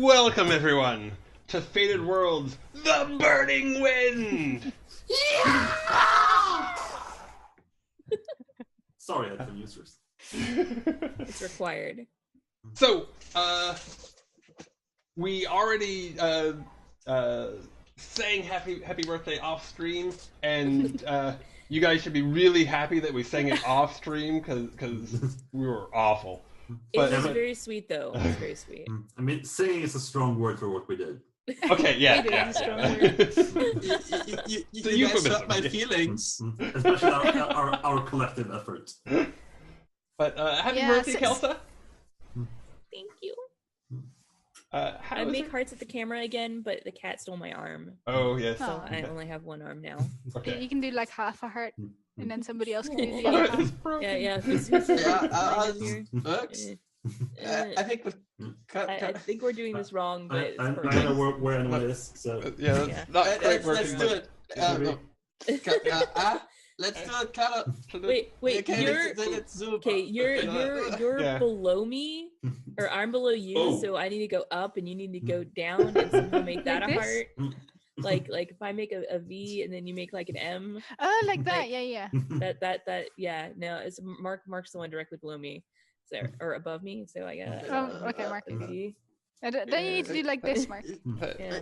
Welcome, everyone, to Fated Worlds, The Burning Wind! Sorry, I had some users. It's required. So, we already sang happy birthday off stream, and you guys should be really happy that we sang it off stream because we were awful. It was very sweet, though. It was very sweet. I mean, singing is a strong word for what we did. Okay, yeah. You guys hurt my feelings. Especially our collective effort. But happy birthday, Kelsa. Thank you. I make hearts at the camera again, but the cat stole my arm. Oh, yes. So I only have one arm now. Okay. You can do like half a heart, and then somebody else can do the other half. Yeah. I think I think we're doing this wrong, but I don't know where anyone is, so... Yeah, not quite working. Let's do it. Let's do it, Carla. Wait, you're below me, or I'm below you, so I need to go up and you need to go down and somehow make that a heart. Like if I make a V and then you make like an M. Oh, like that, yeah. That yeah. No, it's Mark's the one directly below me, so or above me. So I got. Okay, Mark. V. Then you need to do like this, Mark. Yeah.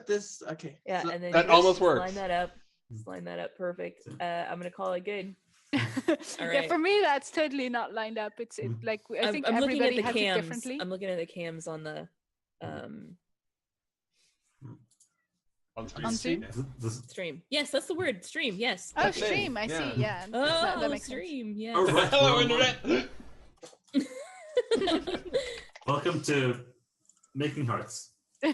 This okay. Yeah, and then that almost works. Line that up, perfect. I'm gonna call it good. All right. Yeah, for me that's totally not lined up. It's like I think I'm looking at everybody the has cams. it differently. I'm looking at the cams on the on Zoom. Stream. Yes, that's the word. Stream. Yes. Oh, stream. I see. Yeah. Oh, that makes stream. sense. Yeah. Oh, right. Hello, internet. Welcome to Making Hearts. I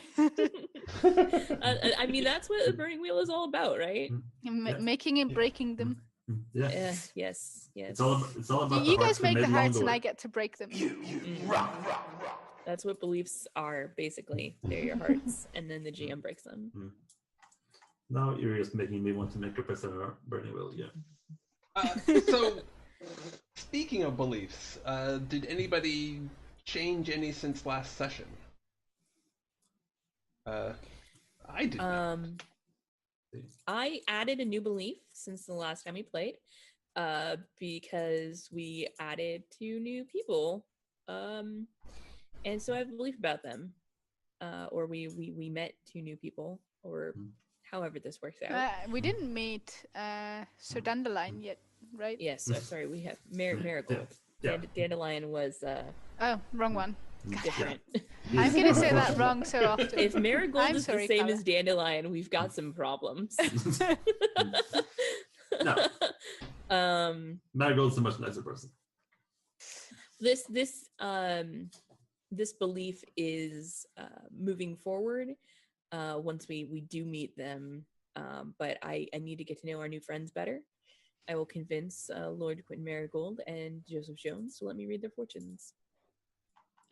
mean, that's what the Burning Wheel is all about, right? Making and breaking them. Yeah. Yes. It's all about you guys make the hearts and I get to break them. That's what beliefs are, basically. They're your hearts, and then the GM breaks them. Now you're just making me want to make a prisoner Burning Wheel, yeah. So, speaking of beliefs, did anybody change any since last session? I did not. I added a new belief since the last time we played, because we added 2 new people, and so I have a belief about them, or we met 2 new people, or however this works out. We didn't meet Sir Dandelion yet, right? Yes, sorry, we have Marigold. Yeah. Dandelion was oh, wrong one. different. I'm gonna say that wrong so often. If Marigold is the same Carla. as Dandelion, we've got some problems. No. Marigold's a much nicer person. This belief is moving forward once we do meet them, but I need to get to know our new friends better. I will convince Lord Quentin Marigold and Joseph Jones to let me read their fortunes.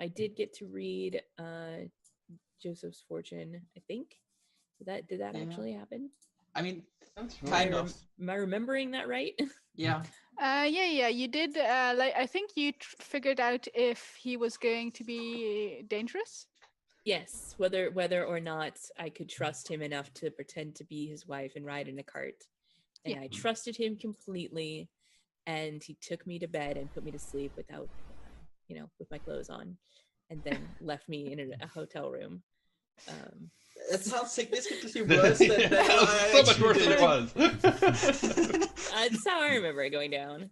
I did get to read Joseph's fortune, I think. Did that actually happen? I mean, kind of. Am I remembering that right? Yeah. Yeah, you did. I think you figured out if he was going to be dangerous. Yes, whether or not I could trust him enough to pretend to be his wife and ride in a cart. And I trusted him completely, and he took me to bed and put me to sleep without, with my clothes on, and then left me in a hotel room. That sounds significantly worse than that. So much worse than it was. That's how I remember it going down.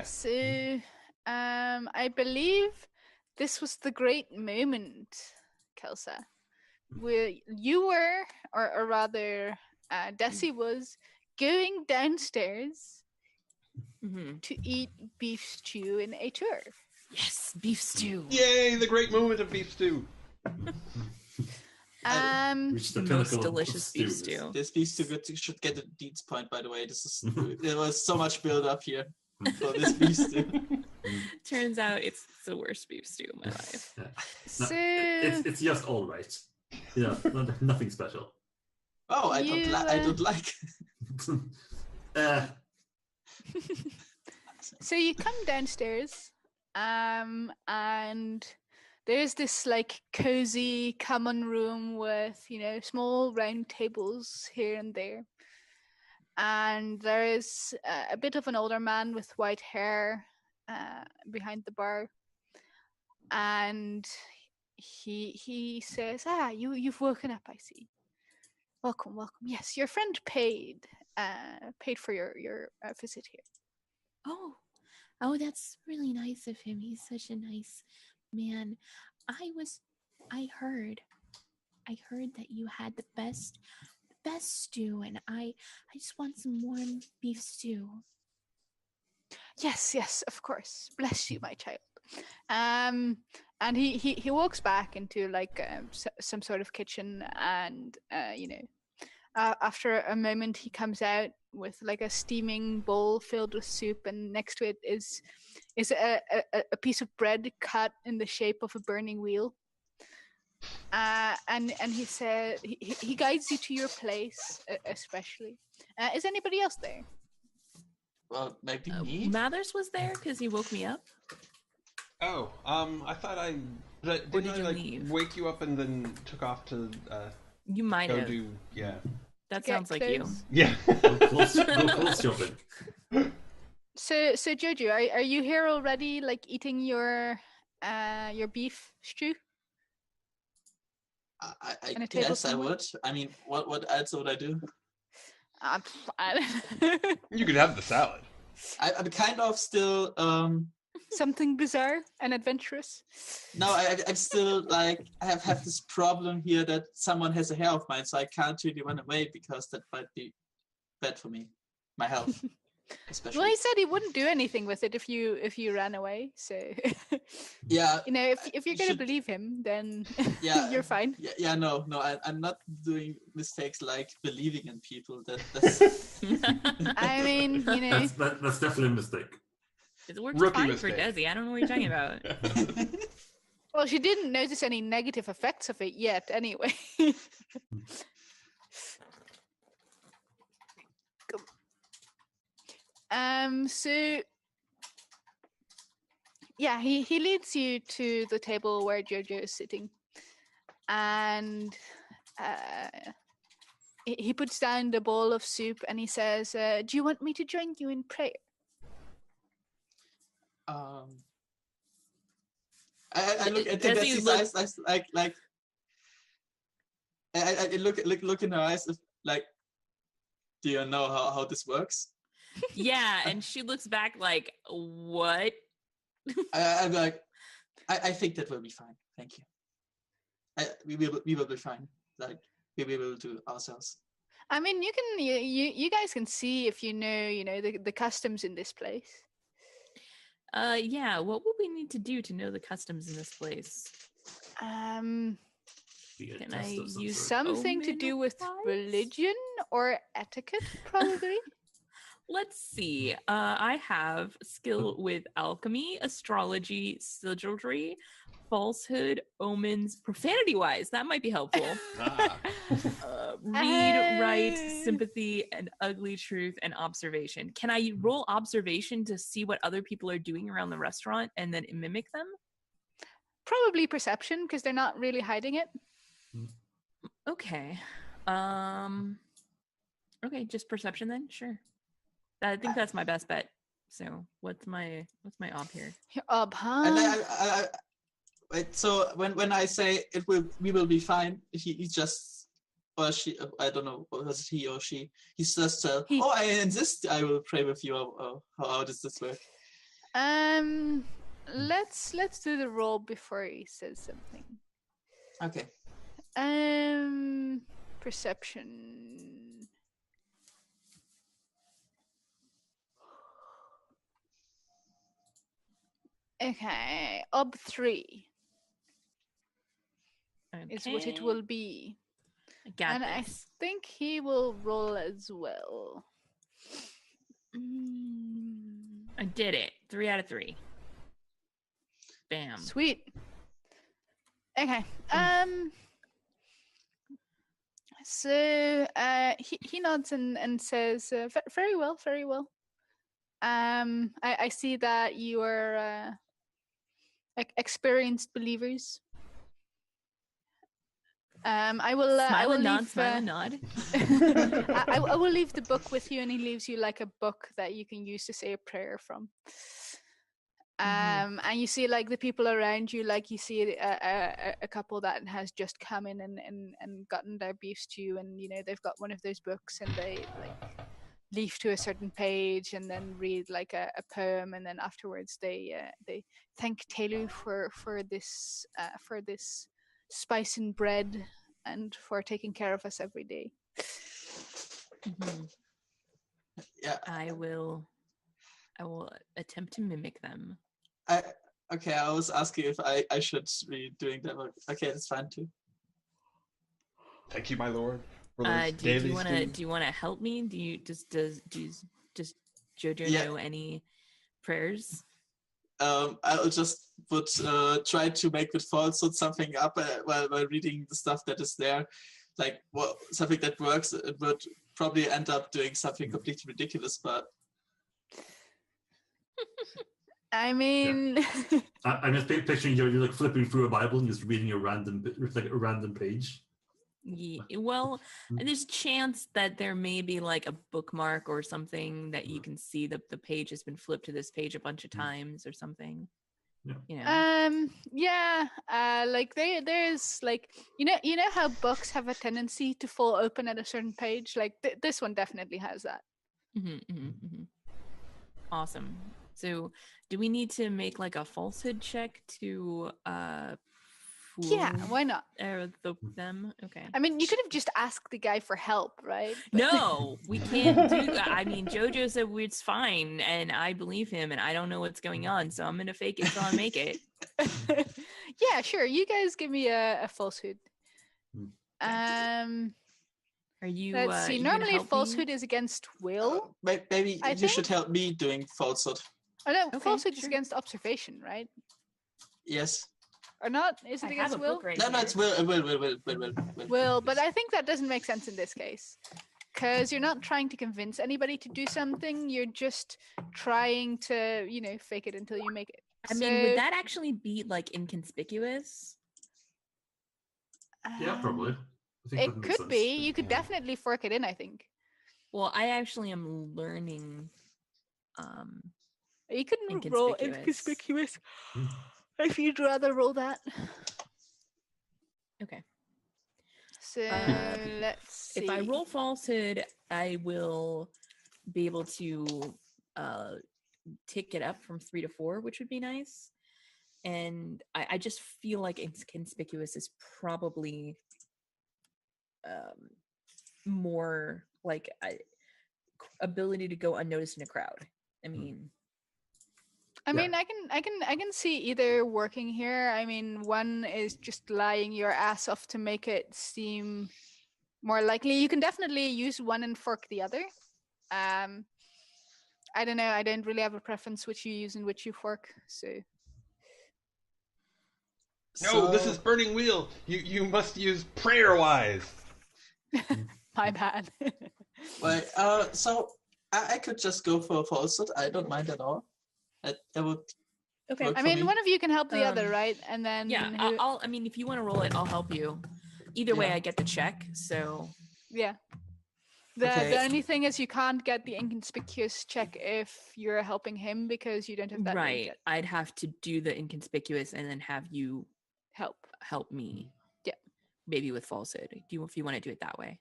So I believe this was the great moment, Kelsa, where you were, or rather Desi was, going downstairs to eat beef stew in a tour. Yes, beef stew. Yay, the great moment of beef stew. The most delicious beef stew. This beef stew should get a Deeds point, by the way. There was so much build up here for this beef stew. Turns out it's the worst beef stew in my life. No, it's just all right. Nothing special. Oh, I don't like. So you come downstairs, and there's this like cozy common room with small round tables here and there, and there is a bit of an older man with white hair behind the bar, and he says, you've woken up, I see. Welcome. Yes, your friend paid for your visit here. Oh, that's really nice of him. He's such a nice man. I heard that you had the best stew, and I just want some warm beef stew. Yes, of course. Bless you, my child. And he walks back into like some sort of kitchen, and after a moment he comes out with like a steaming bowl filled with soup, and next to it is a piece of bread cut in the shape of a burning wheel. And he said he guides you to your place, especially. Is anybody else there? Well, maybe me. Mathers was there because he woke me up. Oh, I thought did I like leave? wake you up and then took off to You might go have. yeah. That Get sounds like you. clothes. Yeah. Go clothes shopping. So Jojo, are you here already, like eating your beef stew? I And a table guess I somewhere? would. I mean, what else would I do? You could have the salad. I'm kind of still Something bizarre and adventurous. no, I'm still like I have this problem here that someone has a hair of mine, so I can't really run away because that might be bad for me, my health, especially. Well, he said he wouldn't do anything with it if you ran away. So Yeah, if you're you gonna should- believe him, then Yeah, you're fine. Yeah, no, I'm not doing mistakes like believing in people. That's I mean, That's definitely a mistake. It works Rookie fine mistake. for Desi. I don't know what you're talking about. well, she didn't notice any negative effects of it yet. Anyway. So yeah, he leads you to the table where Jojo is sitting, and he puts down the bowl of soup and he says, "Do you want me to join you in prayer?" I look at Does he Desi's look- eyes like I look in her eyes like, do you know how this works? Yeah, and she looks back like, what? I'm like, I think that will be fine. Thank you. We will be fine. Like we will do ourselves. I mean, you guys can see if you know the customs in this place. Yeah, what would we need to do to know the customs in this place? Be a Can test I of some use sort. Something to do with Omen-wise? religion or etiquette, probably. Let's see. I have skill with alchemy, astrology, sigilry, falsehood, omens, profanity-wise. That might be helpful. Ah. Read, write, sympathy, and ugly truth, and observation. Can I roll observation to see what other people are doing around the restaurant and then mimic them? Probably perception, because they're not really hiding it. Okay. Okay, just perception then. Sure. I think that's my best bet. So what's my op here? You're up, huh? And I wait. So when I say we will be fine, he just or she, I don't know, was it he or she? He just said, He. "Oh, I insist. I will pray with you." How does this work? Let's do the roll before he says something. Okay. Perception. Okay, ob 3 is what it Okay. will be. I got And I this. think he will roll as well. I did it. 3 out of 3. Bam. Sweet. Okay. So he nods and says, "Very well, very well. I see that you are experienced believers. I will leave, smile and nod. I will leave the book with you, and he leaves you like a book that you can use to say a prayer from. And you see like the people around you, like you see a couple that has just come in and gotten their beefs to you, and they've got one of those books, and they like leaf to a certain page and then read like a poem, and then afterwards they thank Telu for this spice and bread and for taking care of us every day. Yeah. I will attempt to mimic them. I was asking if I should be doing that. Okay, that's fine too. Thank you, my lord. Do you want to help me? Does Jojo know any prayers? I'll just try to make with falsehood something up while reading the stuff that is there, like something that works. It would probably end up doing something completely ridiculous, but I mean, I'm just picturing you're like flipping through a Bible and just reading a random page. Yeah, well, there's a chance that there may be like a bookmark or something that you can see that the page has been flipped to this page a bunch of times or something. Yeah. Like there's like you know how books have a tendency to fall open at a certain page. Like this one definitely has that. Awesome. So, do we need to make like a falsehood check to fool? Yeah, why not? Them. Okay. I mean, you could have just asked the guy for help, right? No, we can't do that. I mean, Jojo said it's fine, and I believe him, and I don't know what's going on, so I'm gonna fake it till I make it. Yeah, sure. You guys give me a falsehood. Are you? Let's see. Normally, falsehood is against will. Maybe you should help me doing falsehood. Oh no, falsehood is against observation, right? Yes. Or not? Is it against will? No, it's will. Will, but I think that doesn't make sense in this case. Because you're not trying to convince anybody to do something. You're just trying to, fake it until you make it. I mean, would that actually be like inconspicuous? Yeah, probably. It could be. You could definitely fork it in, I think. Well, I actually am learning. You can roll inconspicuous if you'd rather roll that. Okay. So let's see. If I roll falsehood, I will be able to tick it up from 3 to 4, which would be nice. And I just feel like inconspicuous is probably more like ability to go unnoticed in a crowd. I mean, I can see either working here. I mean, one is just lying your ass off to make it seem more likely. You can definitely use one and fork the other. I don't know. I don't really have a preference which you use and which you fork. No, this is Burning Wheel. You must use prayer wise. My bad. Well, so I could just go for falsehood. I don't mind at all. That would. Okay. I mean, one of you can help the other, right? And then I'll. I mean, if you want to roll it, I'll help you. Either way, I get the check. So yeah. The only thing is you can't get the inconspicuous check if you're helping him because you don't have that. Right. I'd have to do the inconspicuous and then have you help me. Yeah. Maybe with falsehood. If you want to do it that way.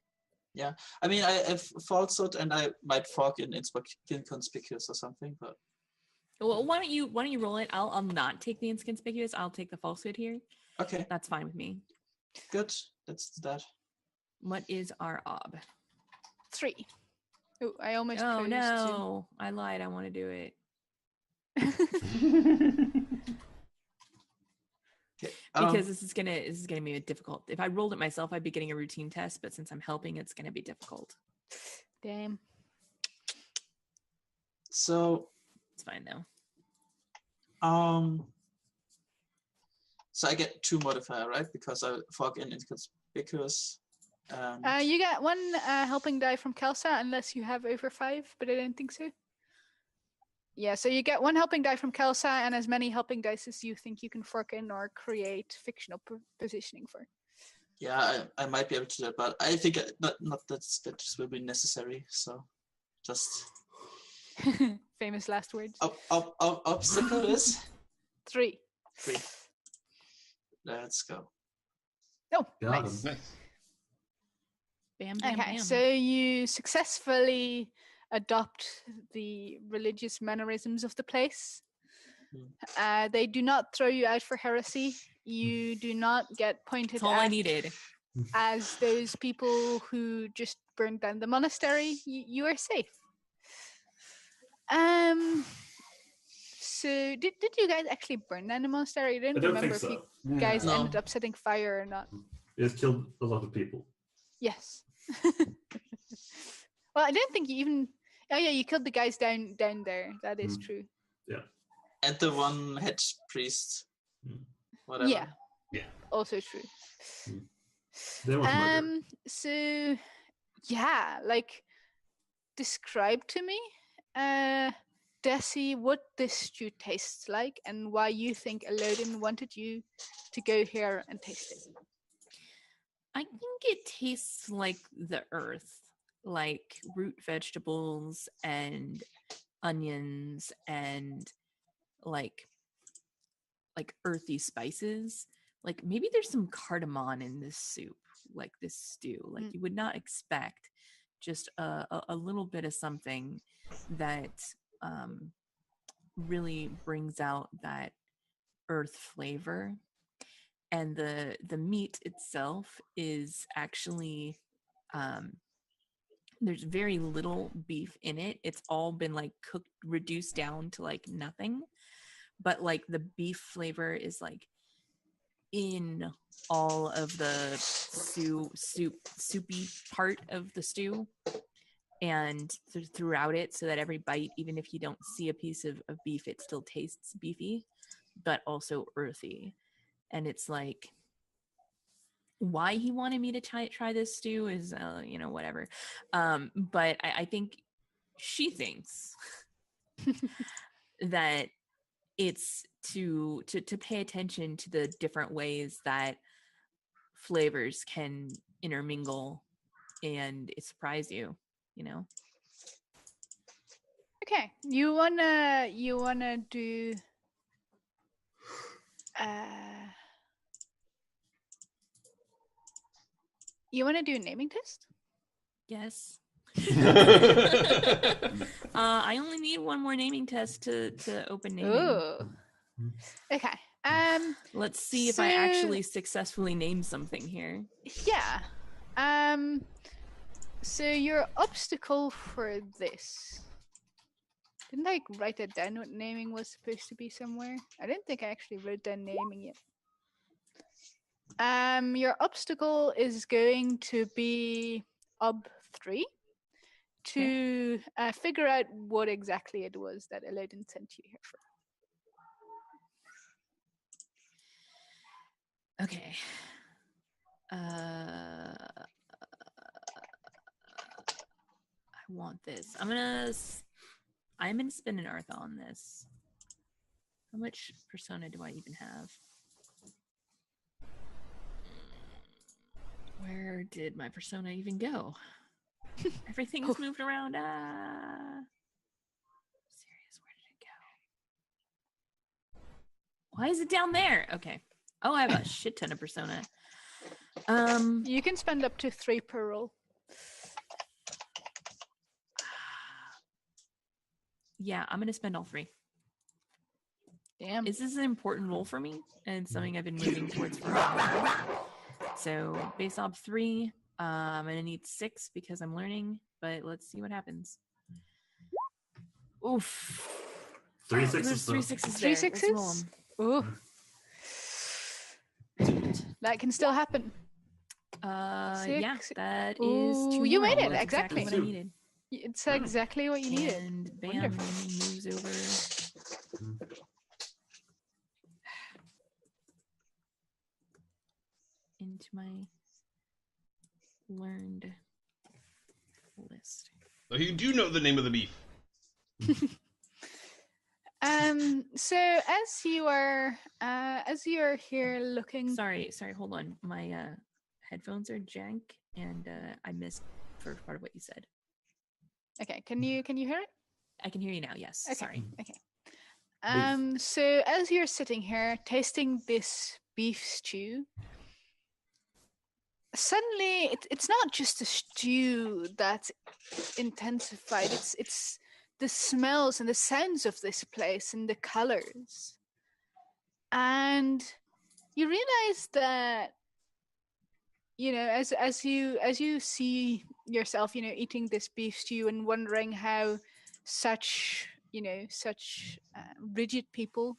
Yeah. I mean, I have falsehood and I might fork in inconspicuous or something, but. Well, why don't you roll it? I'll not take the inconspicuous. I'll take the falsehood here. Okay. That's fine with me. Good. Let's do that. What is our ob? 3. Oh, I almost. Oh no! I lied. I want to do it. Okay. Because this is gonna be difficult. If I rolled it myself, I'd be getting a routine test. But since I'm helping, it's gonna be difficult. Damn. So. It's fine though. So I get 2 modifier, right? Because I fork in inconspicuous. You get 1 helping die from Kelsa unless you have over 5, but I don't think so. Yeah, so you get 1 helping die from Kelsa and as many helping dice as you think you can fork in or create fictional positioning for. Yeah, I might be able to do that, but I think not that will be necessary. So, just Famous last words. Obstacle is 3. 3. Let's go. Oh, Got nice. him. Nice. Bam, bam, Okay, bam. so you successfully adopt the religious mannerisms of the place. They do not throw you out for heresy. You do not get pointed That's all I at needed. as those people who just burned down the monastery. You are safe. So did you guys actually burn down the monastery? I I didn't don't remember think if you so. guys No. ended up setting fire or not. It killed a lot of people. Yes. Well, I didn't think you even. Oh yeah, you killed the guys down there. That is true. And the 1 head priest. Whatever. Yeah. Yeah. Also true. There was murder. So yeah, like describe to me, Desi, what this stew tastes like and why you think Elodin wanted you to go here and taste it. I think it tastes like the earth, like root vegetables and onions and like earthy spices. Like maybe there's some cardamom in this soup, like this stew. Like you would not expect just a little bit of something that really brings out that earth flavor. And the meat itself is actually there's very little beef in it. It's all been like cooked, reduced down to like nothing, but like the beef flavor is like in all of the soupy part of the stew and throughout it, so that every bite, even if you don't see a piece of beef, it still tastes beefy but also earthy. And it's like, why he wanted me to try this stew is whatever, but I think she thinks that it's to pay attention to the different ways that flavors can intermingle and it surprise you. Okay, you wanna do you wanna do a naming test? Yes. I only need 1 more naming test to open naming. Ooh. Okay. Let's see if I actually successfully name something here. Yeah. So your obstacle for this. Didn't I write it down what naming was supposed to be somewhere? I didn't think I actually wrote down naming yet. Your obstacle is going to be Ob3 to figure out what exactly it was that Elodin sent you here for. Okay. I want this. I'm gonna spend an Artha on this. How much persona do I even have? Where did my persona even go? Everything's moved around. Serious, where did it go? Why is it down there? Okay. Oh, I have a shit ton of persona. You can spend up to 3 per roll. Yeah, I'm gonna spend all 3. Damn. Is this an important role for me? And something I've been moving towards for a while. So base ob 3. I'm gonna need 6 because I'm learning, but let's see what happens. Oof. 3 There's sixes. 3 6s 3 there. Let's roll 6s? 'em. Ooh. That can still happen. Yeah, 6. that is Ooh, 2 you more. made it, That's exactly. what I needed. It's exactly what you needed. And bam, Wonderful. naming moves over. Into my learned list. So you do know the name of the beef. So as you are here looking. Sorry, hold on. My headphones are jank, and I missed first part of what you said. Okay, can you hear it? I can hear you now. Yes. Okay. Sorry. Okay. So as you're sitting here tasting this beef stew, suddenly it's not just a stew that's intensified. It's the smells and the sounds of this place and the colors, and you realize that as you see yourself eating this beef stew and wondering how such rigid people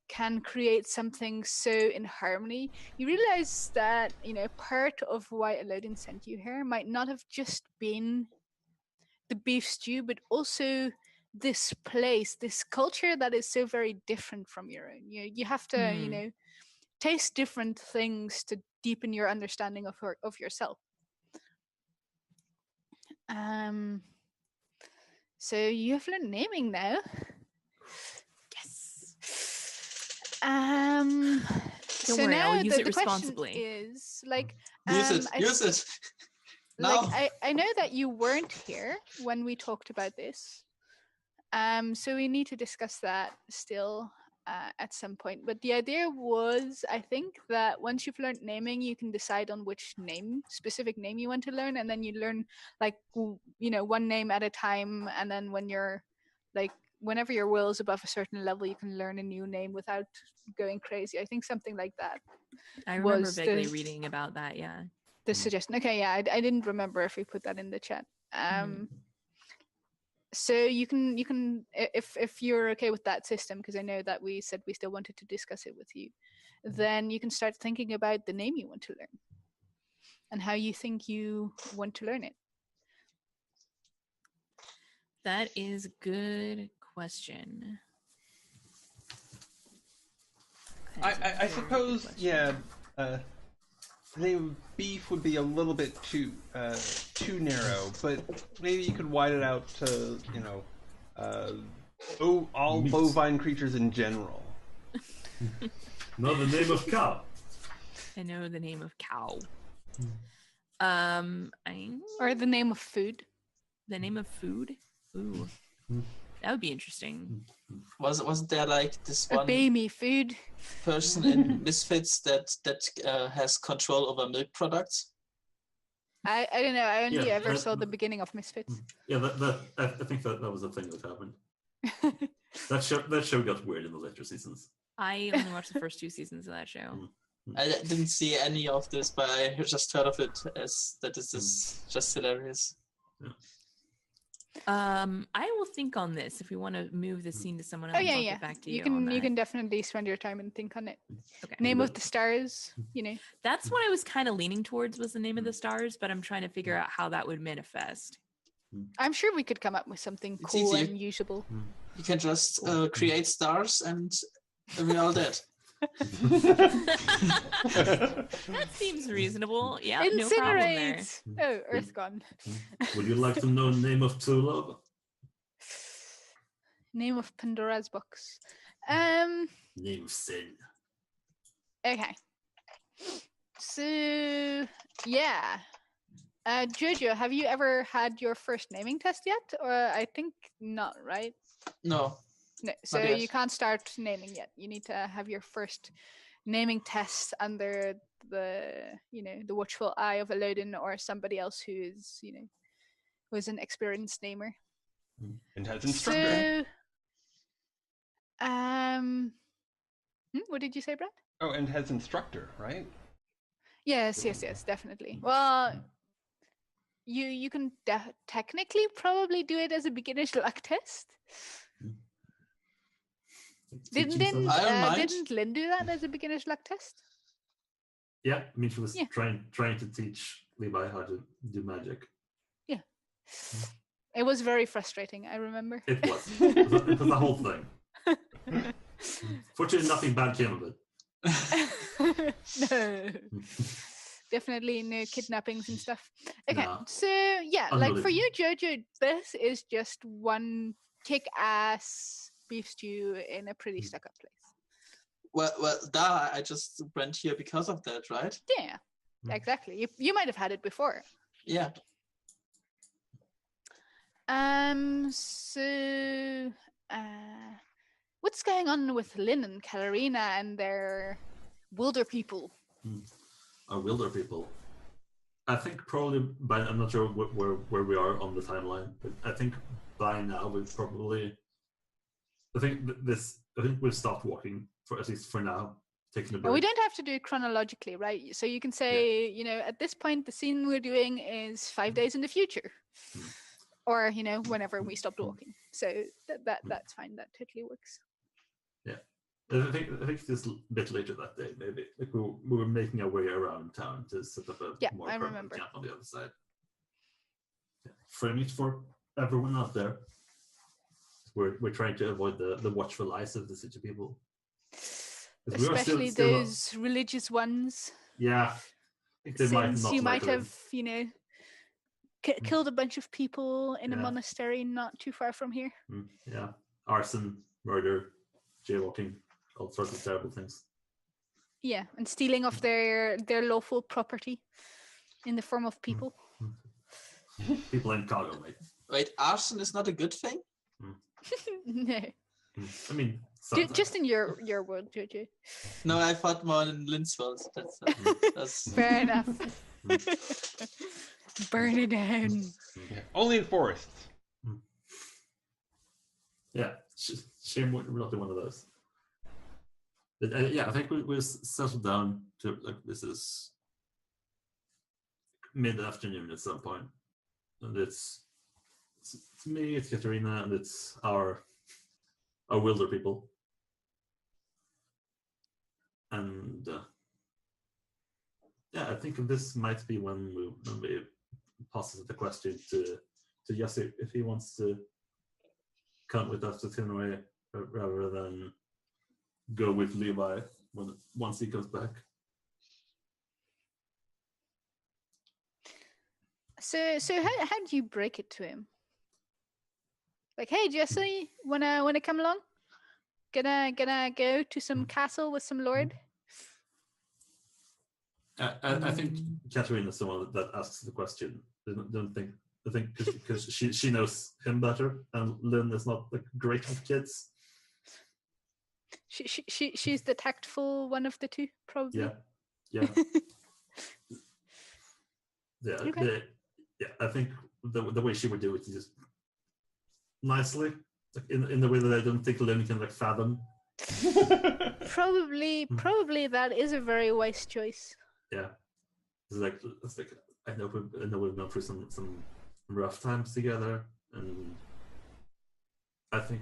can create something so in harmony, you realize that part of why Elodin sent you here might not have just been the beef stew, but also this place, this culture that is so very different from your own. You have to taste different things to deepen your understanding of yourself. So you have learned naming now. Yes. So worry, now I'll use it the question responsibly. is like Use it. Now. Like I know that you weren't here when we talked about this. So we need to discuss that still at some point. But the idea was, I think, that once you've learned naming, you can decide on which specific name you want to learn, and then you learn one name at a time. And then whenever your will is above a certain level, you can learn a new name without going crazy. I think something like that. I remember vaguely reading about that. Yeah. The suggestion. Okay, yeah, I didn't remember if we put that in the chat. So you can if you're okay with that system, because I know that we said we still wanted to discuss it with you, then you can start thinking about the name you want to learn and how you think you want to learn it. That is a good question. I suppose, yeah. The name of beef would be a little bit too narrow, but maybe you could widen it out to all Meat. bovine creatures in general. No, the name of cow. I know the name of cow. Or the name of food. The name of food. Ooh, that would be interesting. Wasn't there like this Or one baby food. person in Misfits that has control over milk products? I don't know. I only Yeah, ever saw the beginning of Misfits. Yeah, I think that was a thing that happened. That show got weird in the later seasons. I only watched the first 2 seasons of that show. I didn't see any of this, but I just heard of it as that this is just hilarious. Yeah. I will think on this if we want to move the scene to someone else. Oh yeah, I'll yeah. get back to you. You can definitely spend your time and think on it. Okay. Name of the stars. That's what I was kind of leaning towards, was the name of the stars, but I'm trying to figure out how that would manifest. I'm sure we could come up with something It's cool easy. and usable. You can just create stars and we're all dead. That seems reasonable. Yeah, no problem there. Incinerate! Oh, Earth gone. Would you like to know the name of Tulov? Name of Pandora's box. Name of Sin. Okay. So yeah. Jojo, have you ever had your first naming test yet? Or I think not, right? No. No. So Not yet. you can't start naming yet. You need to have your first naming test under the the watchful eye of Elodin or somebody else who is who is an experienced namer. And has instructor. So what did you say, Brad? Oh, and has instructor, right? Yes, definitely. Well, you can technically probably do it as a beginner's luck test. Didn't Lynn do that as a beginner's luck test? Yeah, I mean she was Yeah. trying to teach Levi how to do magic. Yeah. It was very frustrating, I remember. It was. It was the whole thing. Fortunately, nothing bad came of it. No. Definitely no kidnappings and stuff. Okay, No. so yeah, like for you, Jojo, this is just one kick-ass beef stew in a pretty stuck up place. Well, I just went here because of that, right? Yeah, exactly. You might have had it before. Yeah. So, what's going on with Lynn and Katarina and their wilder people? Our wilder people. I think probably I'm not sure where we are on the timeline, but I think by now we've probably. I think we've stopped walking for at least for now. Taking a break. We don't have to do it chronologically, right? So you can say, at this point, the scene we're doing is 5 days in the future, or whenever we stopped walking. So that's fine. That totally works. Yeah, I think it's a bit later that day. Maybe like we were making our way around town to set up a more permanent camp on the other side. Yeah. Framing it for everyone out there. We're trying to avoid the watchful eyes of the city people. Especially those religious ones. Yeah. Since you might have, killed a bunch of people in a monastery not too far from here. Yeah. Arson, murder, jaywalking, all sorts of terrible things. Yeah, and stealing of their lawful property in the form of people. People in Chicago, mate. Wait, arson is not a good thing? No. I mean, just in your world, Jojo. No, I thought more in Lynn's world. That's fair enough. Burn it down. Yeah. Only in forests. Yeah, shame we're not doing one of those. But, I think we'll settle down to this is mid-afternoon at some point, and it's me, it's Katarina, and it's our wilder people. And I think this might be when we pass the question to Yassi if he wants to come with us to Tinway rather than go with Levi once he comes back. So how do you break it to him? Like, hey Jesse, wanna come along? Gonna go to some castle with some lord? I think Katarina is someone that asks the question. I think because she knows him better, and Lynn is not great with kids. She's the tactful one of the two, probably. Yeah. Okay. I think the way she would do it is just nicely, in the way that I don't think Lynn can fathom. Probably that is a very wise choice. Yeah, it's like I know we've gone through some rough times together, and I think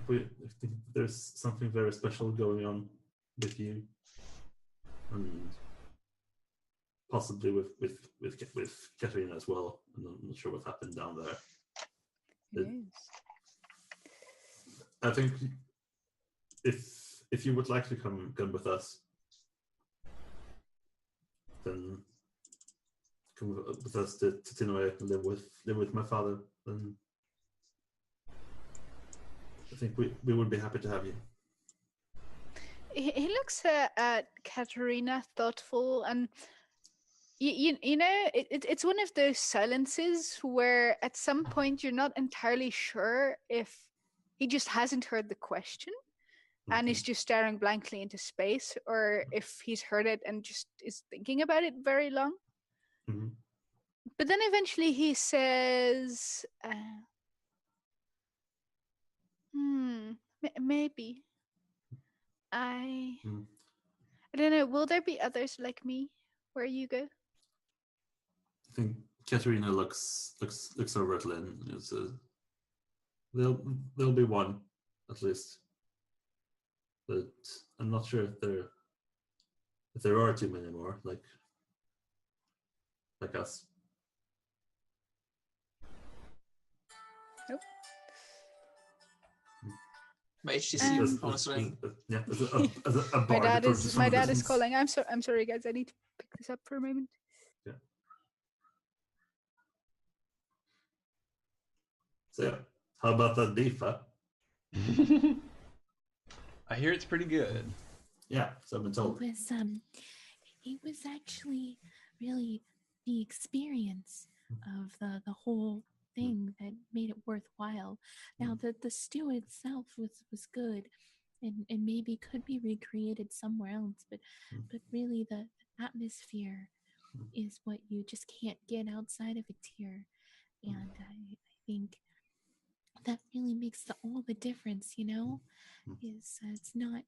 there's something very special going on with you, and possibly with Katarina as well. I'm not sure what happened down there. I think if you would like to come with us, then come with us to Tinway and live with my father. Then I think we would be happy to have you. He looks at Katarina thoughtful, and it's one of those silences where at some point you're not entirely sure if he just hasn't heard the question and is just staring blankly into space, or if he's heard it and just is thinking about it very long. Mm-hmm. But then eventually he says, maybe. I don't know. Will there be others like me where you go? I think Katarina looks over at Lynn. There'll be one, at least. But I'm not sure if there are too many more like us. Nope. My HTC phone's ringing. Yeah, as a my dad is calling. I'm sorry, guys. I need to pick this up for a moment. Yeah. So how about that beef, huh? I hear it's pretty good. Yeah, so I've been told. It was actually really the experience of the whole thing that made it worthwhile. Now the stew itself was good and maybe could be recreated somewhere else, but really the atmosphere is what you just can't get outside of it here. And I think that really makes all the difference, you know? Is it's not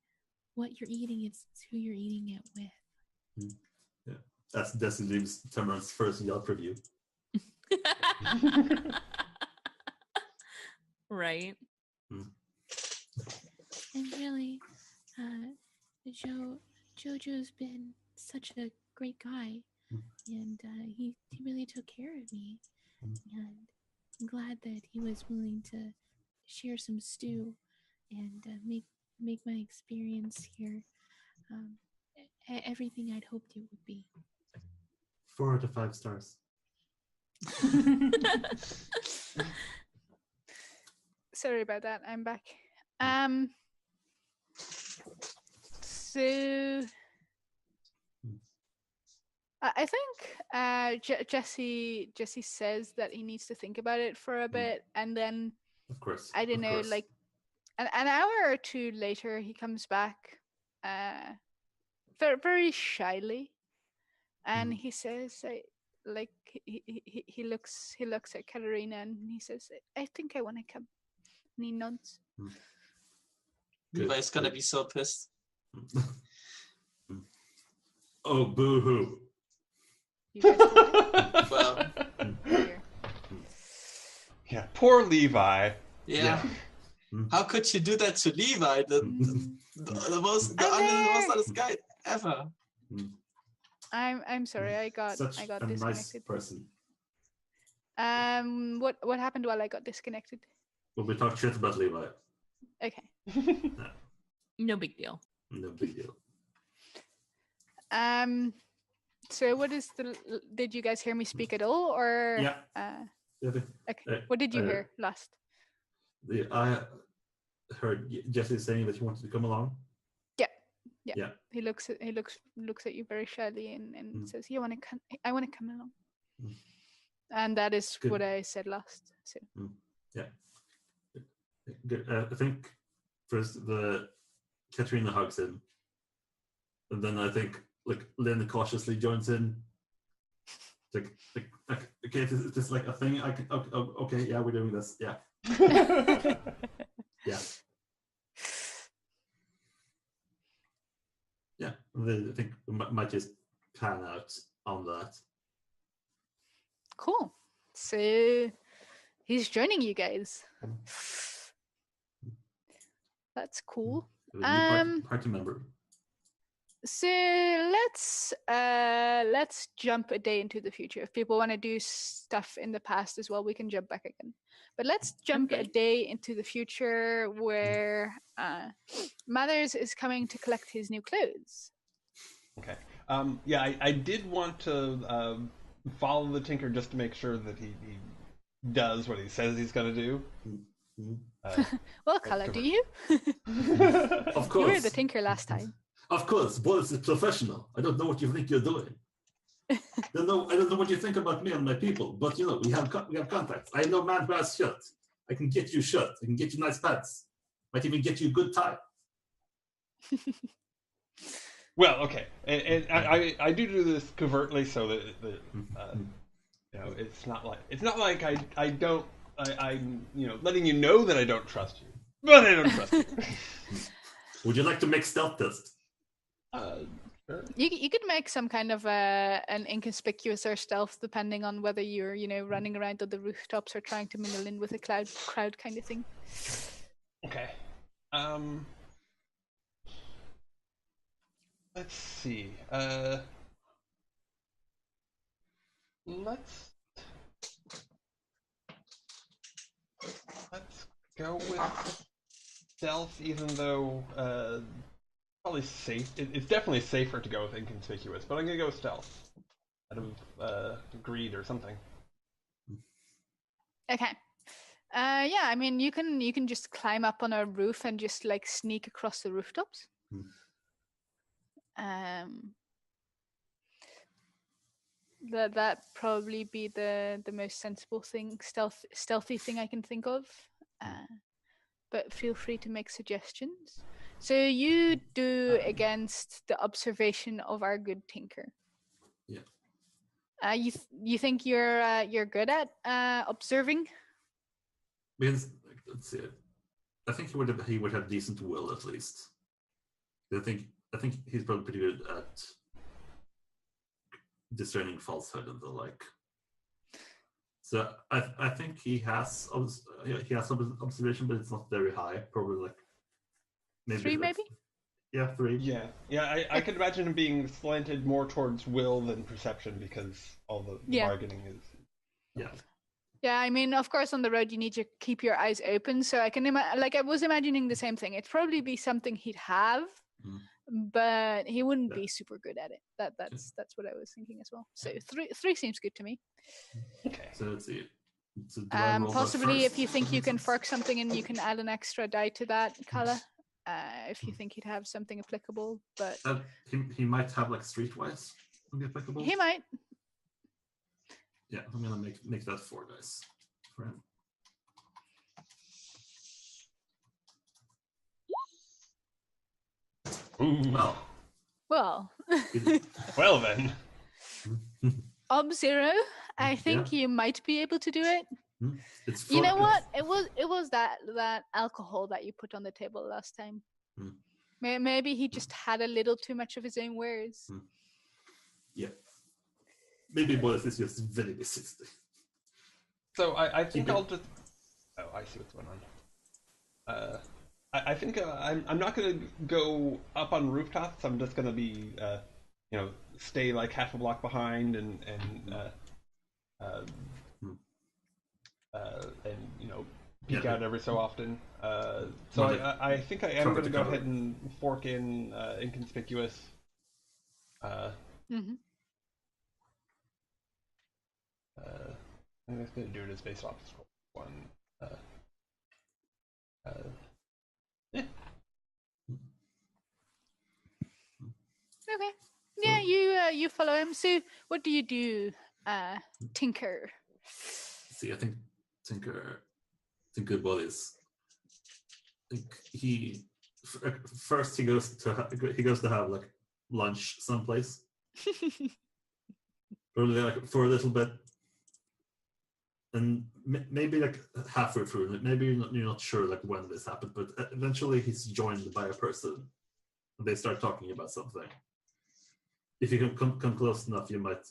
what you're eating, it's who you're eating it with. Yeah, that's Destiny Leaves Tamara's first Yelp review. Right. And really, Jojo's been such a great guy, and he really took care of me, and I'm glad that he was willing to share some stew and make my experience here everything I'd hoped it would be. 4 out of 5 stars. Sorry about that. I'm back. So I think Jesse says that he needs to think about it for a bit, and then of course, I don't know, like an hour or two later, he comes back, very, very shyly, and he says, like he looks at Katarina and he says, "I think I want to come." And he nods. Levi's gonna be so pissed. Oh, boo-hoo. Well, yeah, poor Levi. Yeah. How could you do that to Levi? The most honest guy ever. I'm sorry. I got Such a disconnected. nice person. What happened while I got disconnected? Well, we talked shit about Levi. Okay. No big deal. No big deal. So what is did you guys hear me speak at all, or? Yeah. Okay. What did you hear last? I heard Jesse saying that he wanted to come along. Yeah. He looks at you very shyly and says, "You want to come? I want to come along." And that is what I said last. So. Yeah. Good. I think first the Katrina hugs him, and then I think like Lynn cautiously joins in. Like okay, is this like a thing? I can okay, yeah, we're doing this. Yeah. Yeah. Yeah, I think we might just plan out on that. Cool. So he's joining you guys. That's cool. Party member. So let's jump a day into the future. If people want to do stuff in the past as well, we can jump back again. But let's jump a day into the future where Mathers is coming to collect his new clothes. Okay. Yeah, I did want to follow the Tinker just to make sure that he does what he says he's going to do. Well, Kala, do you? Of course. You were the Tinker last time. Of course, Boris is professional. I don't know what you think you're doing. I don't know what you think about me and my people, but you know we have contacts. I know man who has shirt. I can get you shirt. I can get you nice pants. Might even get you a good tie. Well, okay, and I do this covertly so that you know it's not like I'm letting you know that I don't trust you, but I don't trust you. Would you like to make stealth test? Sure. You could make some kind of an inconspicuous or stealth, depending on whether you're running around on the rooftops or trying to mingle in with a crowd kind of thing. Okay. Let's see. Let's go with stealth, even though probably safe. It's definitely safer to go with inconspicuous, but I'm gonna go with stealth out of greed or something. Okay. Yeah, I mean, you can just climb up on a roof and just like sneak across the rooftops. That probably be the most sensible thing, stealthy thing I can think of. But feel free to make suggestions. So you do against the observation of our good tinker. Yeah. You think you're good at observing? Because let's see, I think he would have decent will at least. I think he's probably pretty good at discerning falsehood and the like. So I think he has some observation, but it's not very high. Probably like maybe 3, maybe. Yeah, 3. Yeah. I could imagine him being slanted more towards will than perception because all the bargaining is. Yeah. Yeah, I mean, of course, on the road you need to keep your eyes open. So I can I was imagining the same thing. It'd probably be something he'd have, but he wouldn't be super good at it. That's what I was thinking as well. So 3 seems good to me. Okay. So let's see. Possibly, if you think you can fork something in, you can add an extra die to that, Kala. If you think he'd have something applicable, but he might have like streetwise applicable. He might. Yeah, I'm gonna make that 4 dice for him. Ooh. Well. Well then. Zero. I think you might be able to do it. It's you know what? It was that alcohol that you put on the table last time. Maybe he just had a little too much of his own wares. Yeah. Maybe Boris is just very persistent. So I think I'll just. Oh, I see what's going on. I think I'm not going to go up on rooftops. I'm just going to be, stay like half a block behind and peek out every so often. So I think I am going to go ahead and fork in inconspicuous. I'm just going to do it as base off scroll 1. Okay. Yeah, you follow him. So, what do you do, Tinker? See, I think Tinker Boris. I think he first he goes to have like lunch someplace. Probably like for a little bit, and maybe like halfway through, maybe you're not sure like when this happened, but eventually he's joined by a person. And they start talking about something. If you can come close enough, you might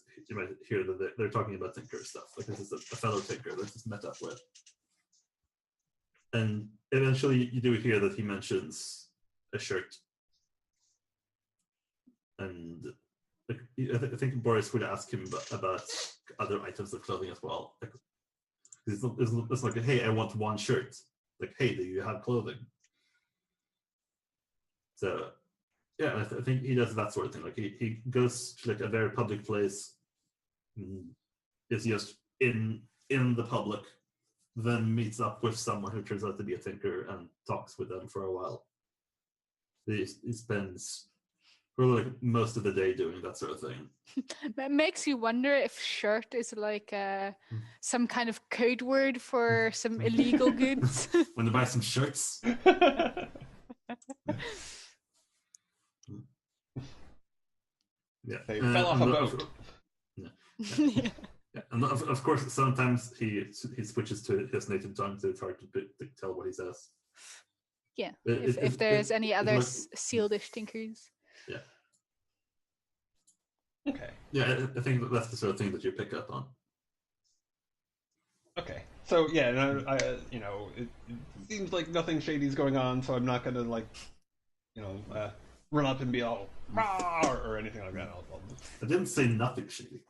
hear that they're talking about Tinker stuff. Like this is a fellow Tinker that he's met up with, and eventually you do hear that he mentions a shirt, and I think Boris would ask him about other items of clothing as well. Like, it's like, hey, I want 1 shirt. Like, hey, do you have clothing? So, yeah, I think he does that sort of thing. Like, he goes to like a very public place, is just in the public, then meets up with someone who turns out to be a tinker and talks with them for a while. He spends probably like most of the day doing that sort of thing. It makes you wonder if shirt is like some kind of code word for some illegal goods. When to buy some shirts. Yeah, they fell off a boat. Yeah. And of course, sometimes he switches to his native tongue, so it's hard to tell what he says. Yeah, if there's any other sealedish tinkers. Yeah. Okay. Yeah, I think that's the sort of thing that you pick up on. Okay. So yeah, it seems like nothing shady's going on, so I'm not gonna run up and be all rah or anything like that. I didn't say nothing shady.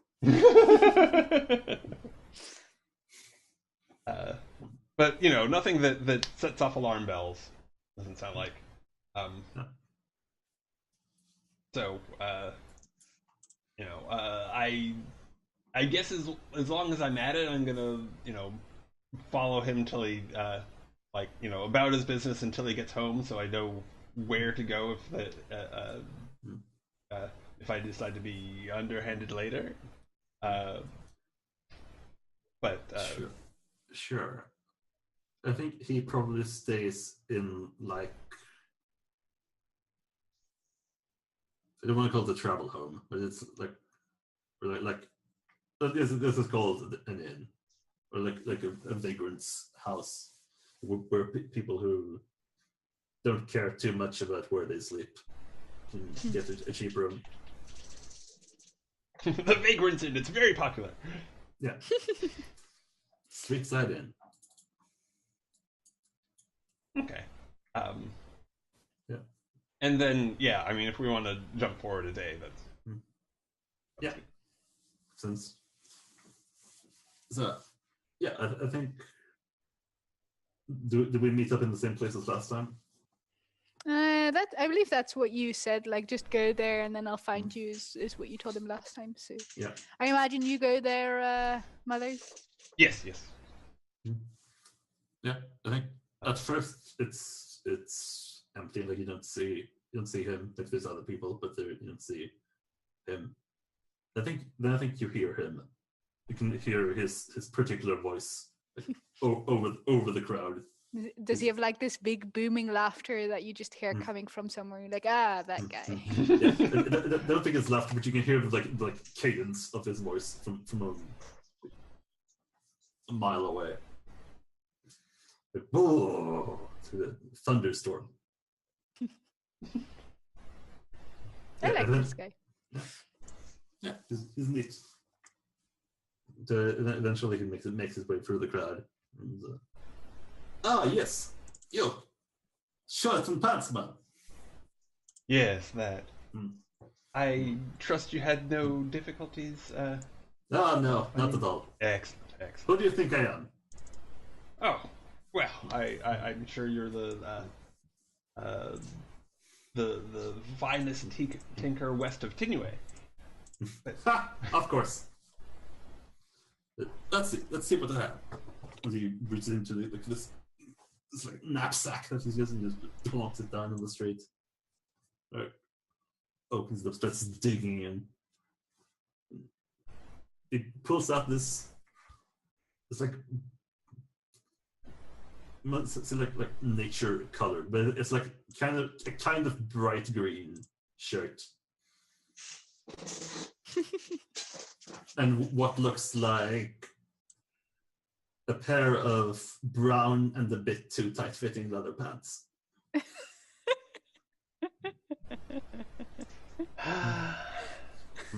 But nothing that sets off alarm bells. Doesn't sound like. No. So I guess as long as I'm at it, I'm gonna follow him till he about his business until he gets home, so I know where to go if I decide to be underhanded later. Sure. I think he probably stays in like, I don't want to call it a travel home, but it's like this is called an inn, or like a vagrant's house, where people who don't care too much about where they sleep can get a cheap room. The vagrant's inn, it's very popular. Yeah. Street side inn. Okay. Yeah. And then, yeah, I mean, if we want to jump forward a day, that's yeah. Good. Since so, yeah, I think. Do we meet up in the same place as last time? That I believe that's what you said. Like, just go there, and then I'll find you. Is what you told him last time. So Yeah. I imagine you go there, Mothers. Yes. Yeah, I think at first it's empty. Like you don't see him. Like there's other people, but you don't see him. I think you hear him. You can hear his particular voice like, over the crowd. Does he have like this big booming laughter that you just hear coming from somewhere? You're like, that guy. Yeah, I don't think it's laughter, but you can hear the cadence of his voice from a mile away. Like, whoa, through the thunderstorm. I like this guy. Yeah, he's neat. Eventually, he makes his way through the crowd. And, yes, yo, shorts and pants, man. Yes, that. I trust you had no difficulties. No, not at all. Excellent. Who do you think I am? Oh, well, I'm sure you're the finest tinker west of Tinue. Of course. Let's see what I have. As he reaches into this knapsack that he's using, just plonks it down on the street. Opens it up, starts digging in. He pulls out this. It's like nature color, but it's like kind of bright green shirt. And what looks like a pair of brown and a bit too tight-fitting leather pants.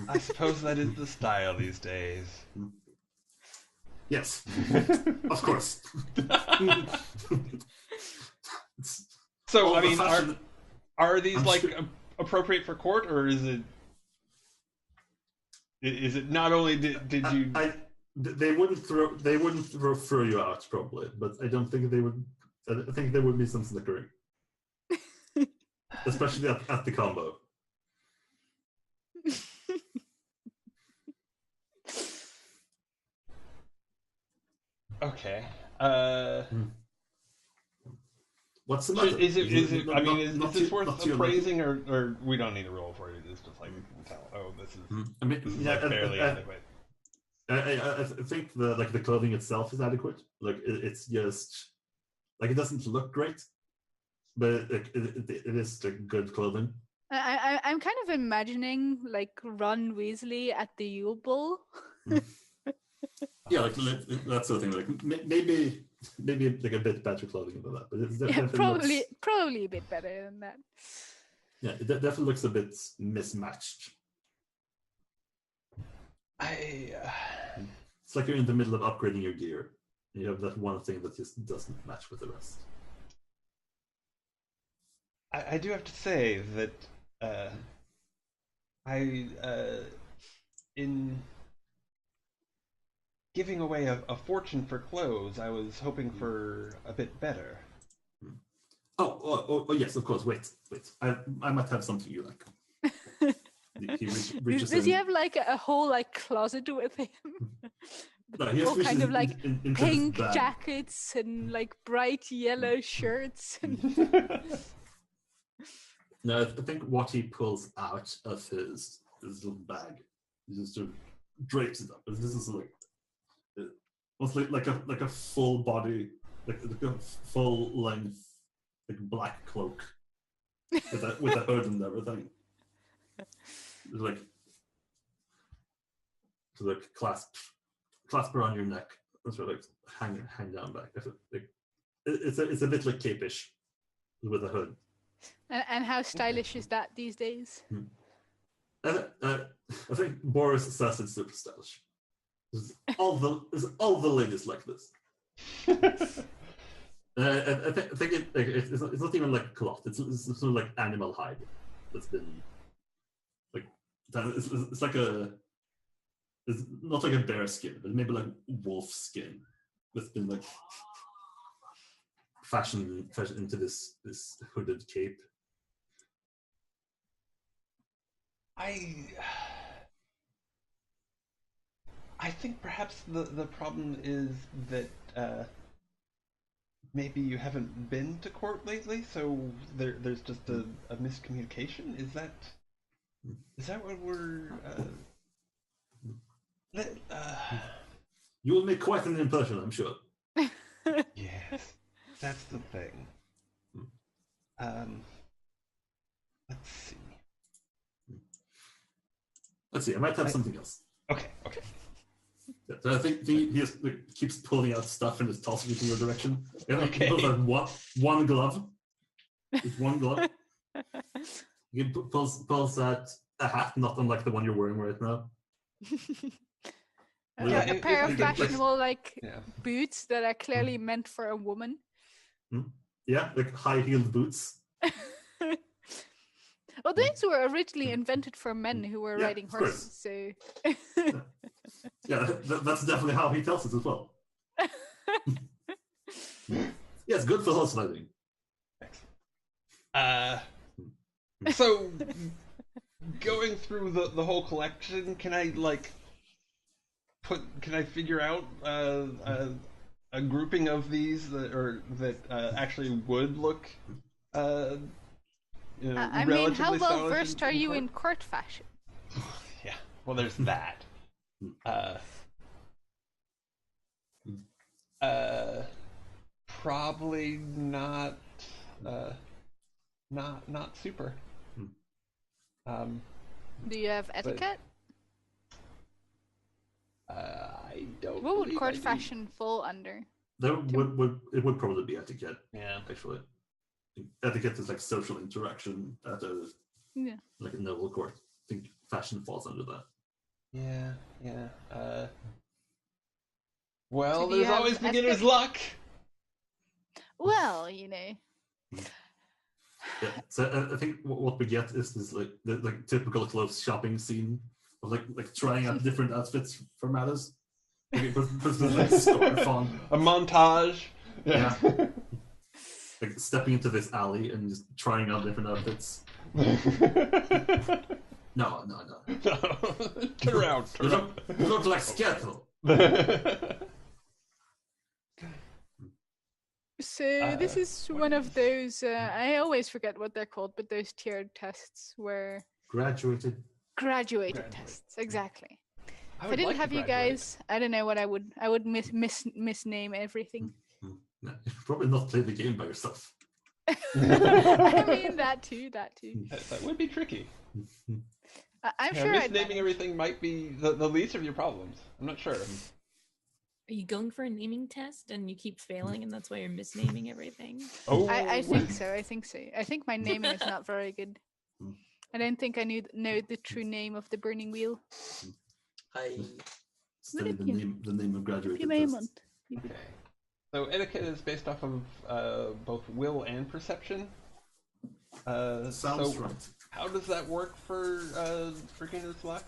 I suppose that is the style these days. Yes, of course. So, I mean, are these appropriate for court, or is it not only did you? They wouldn't throw you out probably, but I don't think they would. I think there would be some snickering, especially at the combo. Okay. What's the matter? Is it? I mean, is this worth appraising, or we don't need a roll for it? It's just like we can tell. Oh, this is fairly adequate. I think the clothing itself is adequate. Like it's just like it doesn't look great, but it is like good clothing. I'm kind of imagining like Ron Weasley at the Yule Ball. Yeah, like that sort of thing. Like maybe like a bit better clothing than that, but it's definitely probably a bit better than that. Yeah, it definitely looks a bit mismatched. It's like you're in the middle of upgrading your gear, and you have that one thing that just doesn't match with the rest. I do have to say that in giving away a fortune for clothes, I was hoping for a bit better. Oh, yes, of course. Wait. I might have something you like. Does he have like a whole like closet with him all kind of like pink jackets and like bright yellow shirts. No, I think what he pulls out of his little bag, he just sort of drapes it up. This is almost like a full body, like a full length, like black cloak with a hood and everything. It's like clasp around your neck, and sort of like hang down back. It's a bit like cape-ish with a hood. And how stylish is that these days? I think Boris says it's super stylish. All the ladies like this. I think it's not even like cloth. It's sort of like animal hide that's been like it's like it's not like a bear skin, but maybe like wolf skin that's been like fashioned into this hooded cape. I think perhaps the problem is that maybe you haven't been to court lately, so there's just a miscommunication. Is that what we're? You will make quite an impression, I'm sure. Yes, that's the thing. Let's see. I might have something else. Okay. Yeah, so I think he just keeps pulling out stuff and just tossing it in your direction. Okay. He pulls out one glove. Just one glove. He pulls out a hat, not unlike the one you're wearing right now. A pair of fashionable boots that are clearly meant for a woman. Yeah, like high-heeled boots. Well, these were originally invented for men who were riding horses, so... Yeah, that's definitely how he tells it as well. Yes, good for horse riding. So, going through the whole collection, can I figure out a grouping of these that actually would look I mean, how well versed are you in court fashion? Yeah, well, there's that. Probably not super. Do you have etiquette? I don't. What would court fashion fall under? It would probably be etiquette. Yeah, actually. Etiquette is like social interaction at a noble court. I think fashion falls under that. Yeah. Well, there's always beginner's luck. Well, you know. Yeah, so I think what we get is this the typical clothes shopping scene of like trying out different outfits for matters. Like, puts like scarf on. A montage. Yeah. Like stepping into this alley and just trying out different outfits. No. Turn around. You look like Skittle. So this is one of those, I always forget what they're called, but those tiered tests where... Graduated tests, exactly. If I didn't like have you guys, I don't know what I would misname everything. No, probably not play the game by yourself. I mean, that too. That would be tricky. I'm sure misnaming everything might be the least of your problems. I'm not sure. Are you going for a naming test and you keep failing and that's why you're misnaming everything? Oh, I think so. I think my naming is not very good. I don't think I know the true name of the burning wheel. Study the name of graduated tests. Okay. So etiquette is based off of both will and perception. Sounds right. How does that work for beginner's luck?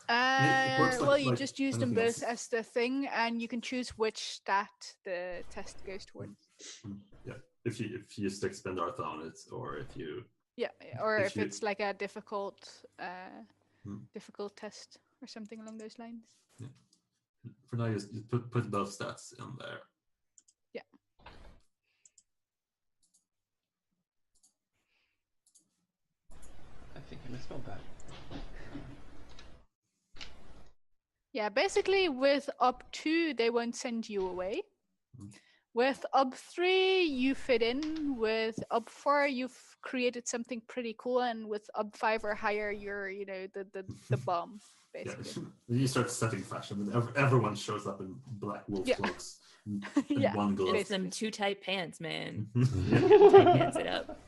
You just use them both as the thing, and you can choose which stat the test goes towards. Yeah, if you just expend Artha on it, or if you... Yeah, or if it's like a difficult test or something along those lines. Yeah. for now, you put both stats in there. Yeah. I think I misspelled that. Yeah, basically with up 2, they won't send you away. With up 3, you fit in. With up 4, you've created something pretty cool, and with up 5 or higher, you're the bomb. Basically. Yeah. You start setting fashion, and everyone shows up in black wolf cloaks and one glove. It's them too tight pants, man. Tight pants it up.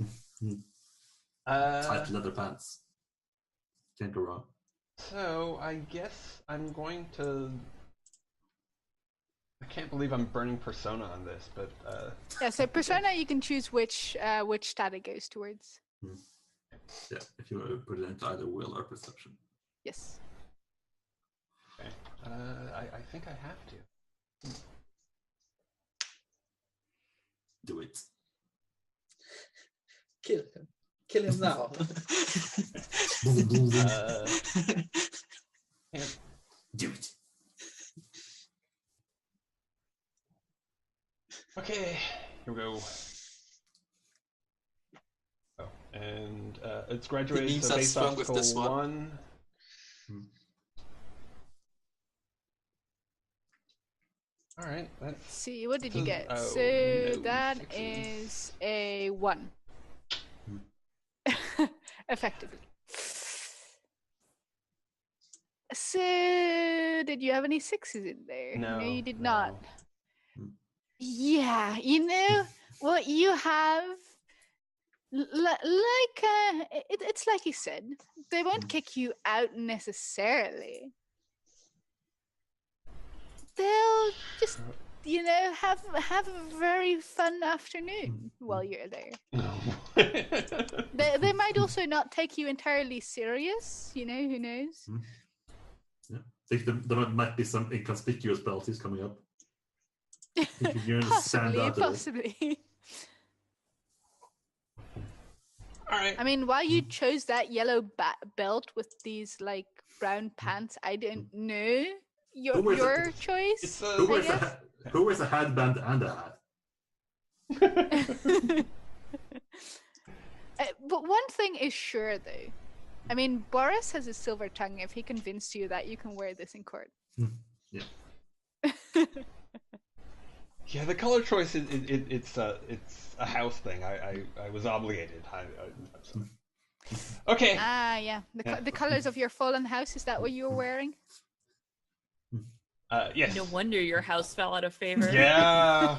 Tight leather pants. Can't go wrong. So I guess I'm going to. I can't believe I'm burning Persona on this, but yeah. So Persona, you can choose which stat it goes towards. Yeah, if you put it into either will or perception. Yes. Okay. I think I have to. Do it. Kill him. Kill him now. Do it. Okay, here we go. Oh, and it's graduated to base obstacle 1. All right. Let's see. What did you get? So that is a 1. Effectively. So, did you have any 6s in there? No, you did not. Yeah, you know what you have. It's like you said. They won't kick you out necessarily. They'll just, have a very fun afternoon while you're there. they might also not take you entirely serious. Who knows? Yeah, I think there might be some inconspicuous penalties coming up. Possibly. All right. I mean, why you chose that yellow belt with these brown pants, I don't know. Your choice. Who wears a headband and a hat? But one thing is sure, though. I mean, Boris has a silver tongue. If he convinced you that you can wear this in court. Yeah. Yeah, the color choice it's a house thing. I was obligated. Okay. Yeah. The colors of your fallen house. Is that what you were wearing? Yes. No wonder your house fell out of favor. Yeah.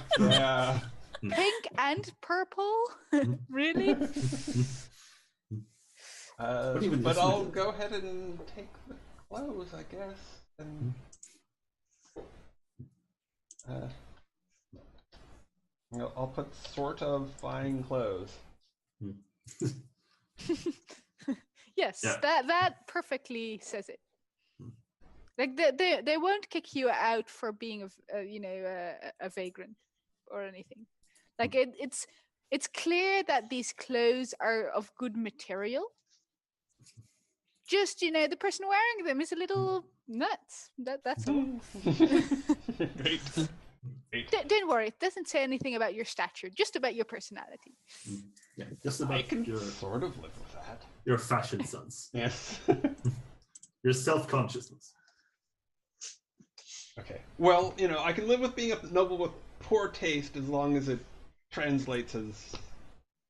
Pink and purple? Really? But I'll go ahead and take the clothes, I guess. And I'll put sort of fine clothes. Yes, yeah. That perfectly says it. They won't kick you out for being a vagrant or anything. It's clear that these clothes are of good material. Just the person wearing them is a little nuts. That's all. Great. Don't worry, it doesn't say anything about your stature, just about your personality. Yeah, just about I can sort of live with that. Your fashion sense. Yes. Your self-consciousness. Okay. Well, I can live with being a noble with poor taste as long as it translates as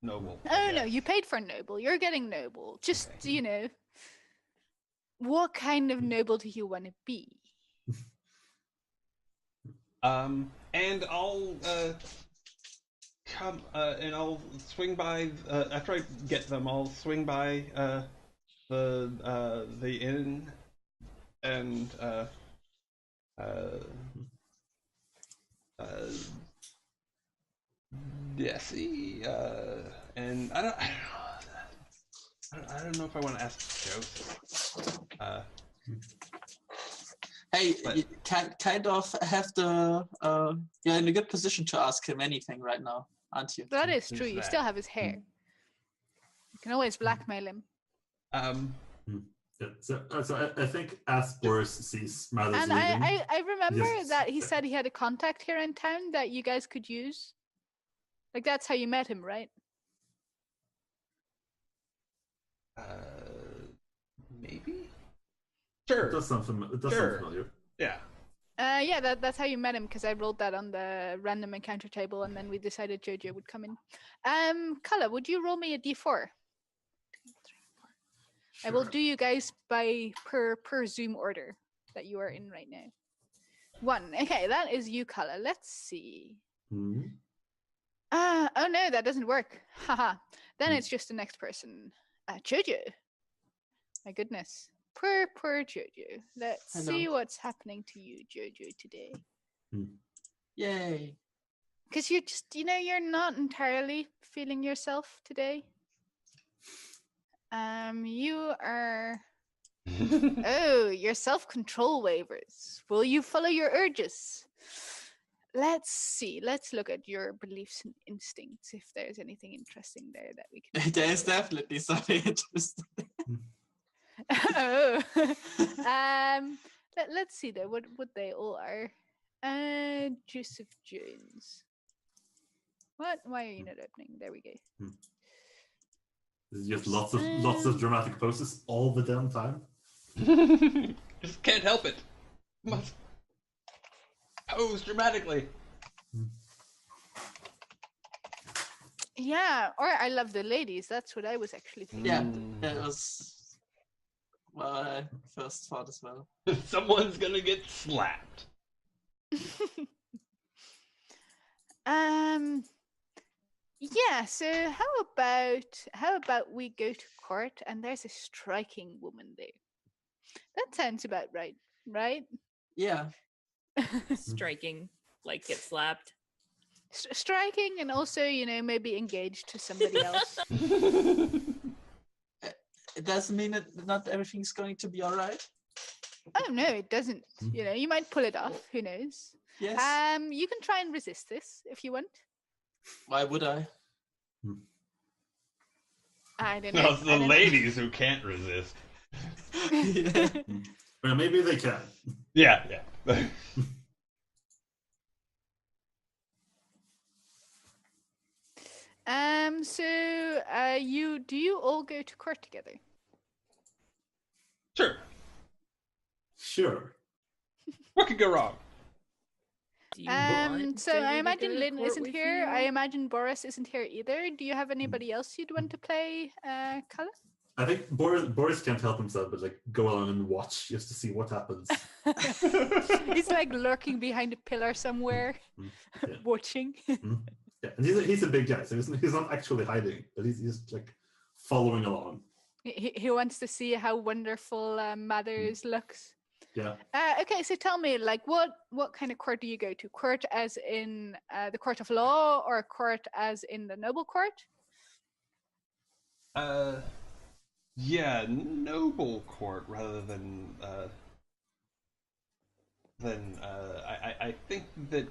noble. Oh no, you paid for noble. You're getting noble. Just what kind of noble do you want to be? And I'll come and I'll swing by after I get them. I'll swing by the inn and Jesse and I don't know if I want to ask Joseph. Hey, you kind of have the you're in a good position to ask him anything right now, aren't you? That is true. You still have his hair. You can always blackmail him. Yeah, so I think as Boris sees Mathers And leaving... I remember that he said he had a contact here in town that you guys could use. Like, that's how you met him, right? Maybe? Sure. It does sound familiar. Yeah. Yeah, that's how you met him, because I rolled that on the random encounter table, and then we decided Jojo would come in. Kala, would you roll me a d4? 2, 3, 4. Sure. I will do you guys per Zoom order that you are in right now. 1. Okay, that is you, Kala. Let's see. Mm-hmm. Oh no, that doesn't work. Haha. Then it's just the next person. Jojo. My goodness. Poor Jojo. Let's see what's happening to you, Jojo, today. Yay. Because you're just, you're not entirely feeling yourself today. You are... Oh, your self-control waivers. Will you follow your urges? Let's see. Let's look at your beliefs and instincts, if there's anything interesting there that we can... There's definitely something interesting. Oh. Let's see though what they all are. Joseph Jones. What? Why are you not opening? There we go. There's just lots of dramatic poses all the damn time. Just can't help it. Must pose dramatically. Yeah, or I love the ladies. That's what I was actually thinking. Yeah, that was what I first thought as well. Someone's gonna get slapped. Yeah, so how about we go to court, and there's a striking woman there. That sounds about right, right? Yeah. Striking, like get slapped. Striking, and also, maybe engaged to somebody else. It doesn't mean that not everything's going to be all right. Oh no, it doesn't. You might pull it off. Who knows? Yes. You can try and resist this if you want. Why would I? I don't know. No, it's the ladies who can't resist. Yeah. Well, maybe they can. Yeah. So do you all go to court together? Sure. What could go wrong? Do you want so Jamie I to imagine go to Lynn court isn't with here. you? I imagine Boris isn't here either. Do you have anybody else you'd want to play, Kala? I think Boris can't help himself but go along and watch just to see what happens. He's like lurking behind a pillar somewhere, watching. Yeah, and he's a big guy, so he's not actually hiding, but he's just following along. He wants to see how wonderful Mathers looks. Yeah. Okay, so tell me, what kind of court do you go to? Court as in the court of law, or court as in the noble court? Yeah, noble court rather than I think that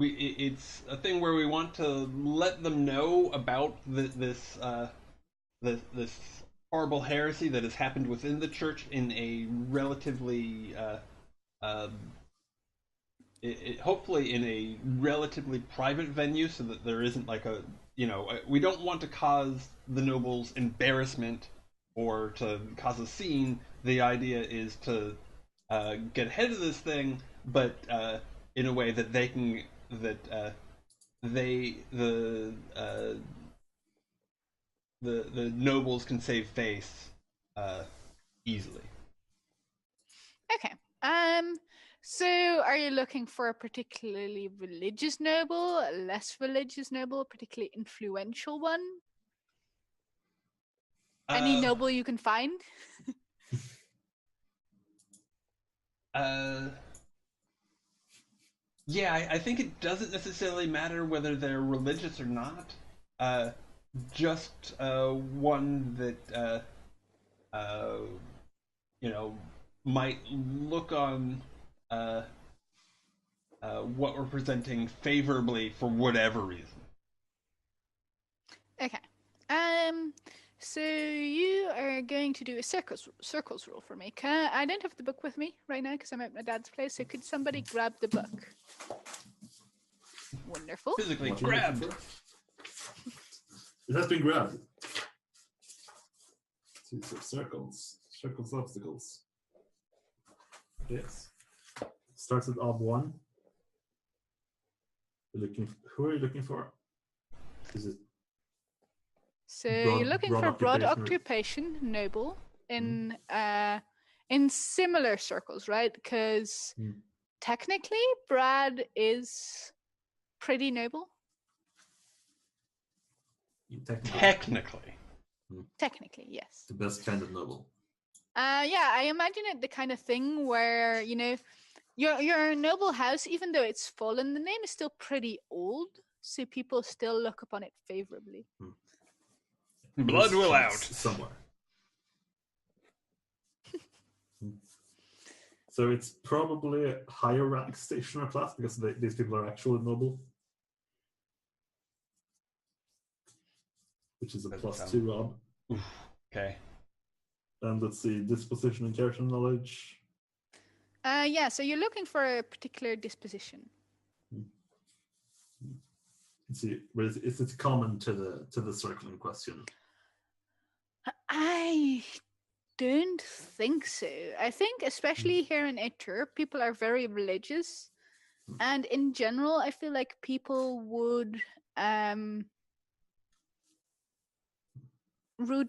it's a thing where we want to let them know about this horrible heresy that has happened within the church in a relatively hopefully in a relatively private venue, so that there isn't we don't want to cause the nobles embarrassment or to cause a scene. The idea is to get ahead of this thing, but in a way that the nobles can save face easily. Okay. So are you looking for a particularly religious noble, a less religious noble, a particularly influential one? Any noble you can find? Yeah, I think it doesn't necessarily matter whether they're religious or not. Just one that might look on what we're presenting favorably for whatever reason. Okay. So you are going to do a circles rule for me. I don't have the book with me right now because I'm at my dad's place. So could somebody grab the book? Wonderful. Physically grabbed. It has been grabbed. Circles, obstacles. Yes. Starts at ob 1. Who are you looking for? Is it? So you're looking for broad occupation, noble, in similar circles, right? Because technically, Brad is pretty noble. Technically, yes. The best kind of noble. Yeah, I imagine it the kind of thing where your noble house, even though it's fallen, the name is still pretty old, so people still look upon it favorably. Blood will out somewhere. So it's probably a higher rank station or class because these people are actually noble, which is a +2 Rob. Okay. And let's see, disposition and character knowledge. Yeah, so you're looking for a particular disposition. Let's see, is it common to the circle in question? I don't think so. I think especially here in Etur, people are very religious, and in general, I feel like people would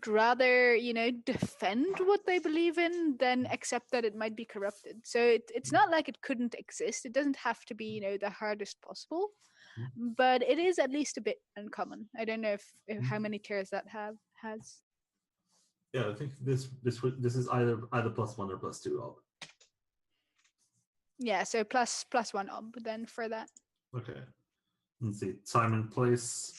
rather defend what they believe in than accept that it might be corrupted. So it's not like it couldn't exist. It doesn't have to be the hardest possible, but it is at least a bit uncommon. I don't know if how many tiers that has. Yeah, I think this is either +1 or +2 ob. Yeah, so +1 ob then for that. Okay. Let's see, time and place.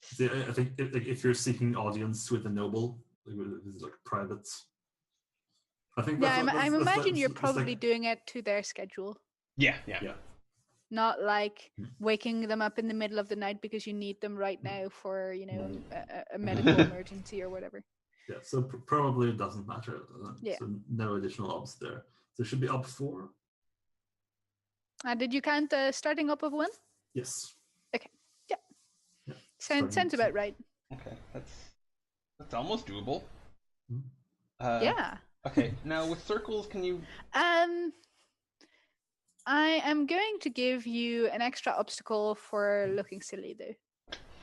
See, I think if you're seeking audience with a noble, this is like private. I think. Yeah, I imagine you're probably doing it to their schedule. Yeah. Not like waking them up in the middle of the night because you need them right now for a medical emergency or whatever. Yeah, so probably it doesn't matter. Yeah. So no additional obs there. So it should be ob 4. Did you count the starting up of 1? Yes. Okay. Yeah. Sounds about right. Okay, that's almost doable. Yeah. Okay, now with circles, can you? I am going to give you an extra obstacle for looking silly, though.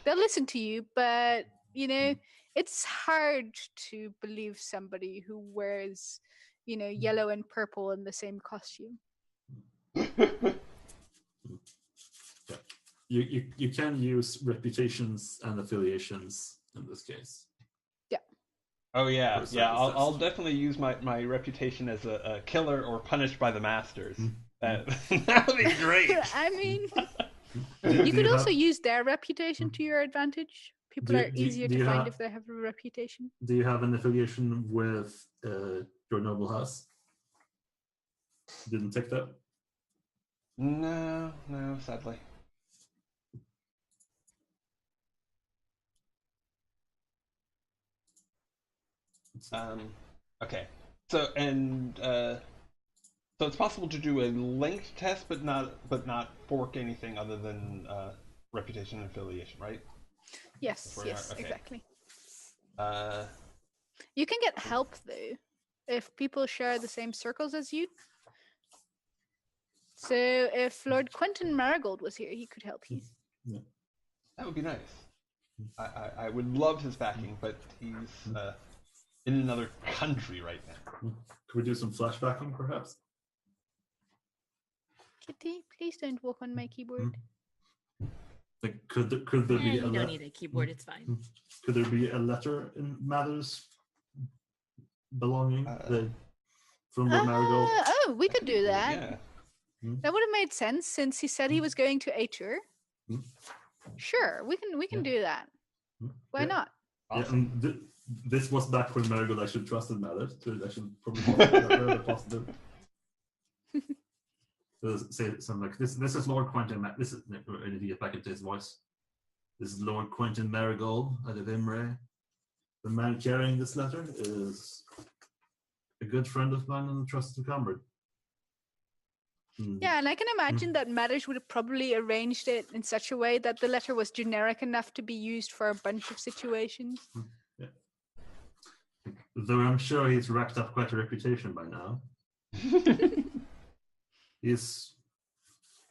They'll listen to you, but it's hard to believe somebody who wears, yellow and purple in the same costume. You can use reputations and affiliations in this case. Yeah. Oh yeah. I'll definitely use my reputation as a killer or punished by the masters. That would be great. I mean, you could also use their reputation to your advantage. People are easier to find if they have a reputation. Do you have an affiliation with your noble house? Didn't take that? No, sadly. Okay. So so it's possible to do a linked test, but not fork anything other than reputation and affiliation, right? Yes, okay. Exactly. Uh, you can get help though if people share the same circles as you. So if Lord Quentin Marigold was here, he could help you. Yeah. That would be nice. I would love his backing, but he's in another country right now. Could we do some flashbacking, perhaps? Kitty, please don't walk on my keyboard. Like, could there be you don't need a keyboard, it's fine. Could there be a letter in Mathers belonging from Lord Marigold? Oh, we could do that. Yeah. That would have made sense since he said he was going to Etur. Sure, we can do that. Why not? Awesome. Yeah, and this was back when Marigold actually trusted Mathers, so I should probably positive. Say something like this is Lord Quentin. This is I need to get back into his voice. This is Lord Quentin Marigold out of Imre. The man carrying this letter is a good friend of mine and a trusted comrade. Yeah, and I can imagine that Matters would have probably arranged it in such a way that the letter was generic enough to be used for a bunch of situations. Yeah. Though I'm sure he's racked up quite a reputation by now. He's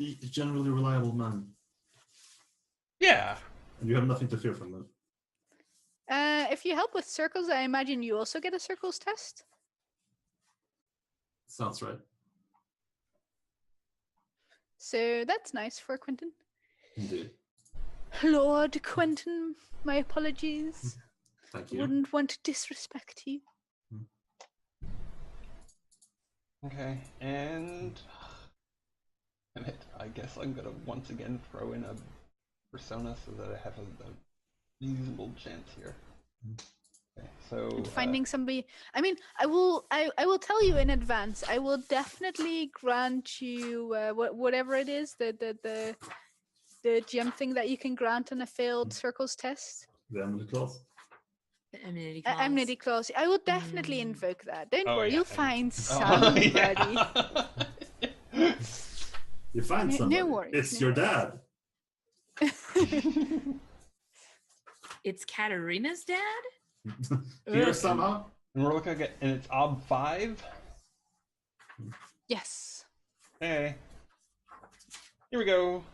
a generally reliable man. Yeah. And you have nothing to fear from him. If you help with circles, I imagine you also get a circles test. Sounds right. So that's nice for Quentin. Indeed. Lord Quentin, my apologies. Thank you. Wouldn't want to disrespect you. Okay, and I guess I'm gonna once again throw in a persona so that I have a reasonable chance here. Okay, so Finding somebody. I mean, I will tell you in advance. I will definitely grant you whatever it is, the gem thing that you can grant on a failed circles test. The Amulet Clause. The Amenity Clause. Amenity Clause. I will definitely invoke that. Don't worry, yeah, you'll find somebody. You find somebody. No worries. It's your dad. It's Katarina's dad? Here somehow. And we're looking at, and it's ob 5. Yes. Hey, here we go.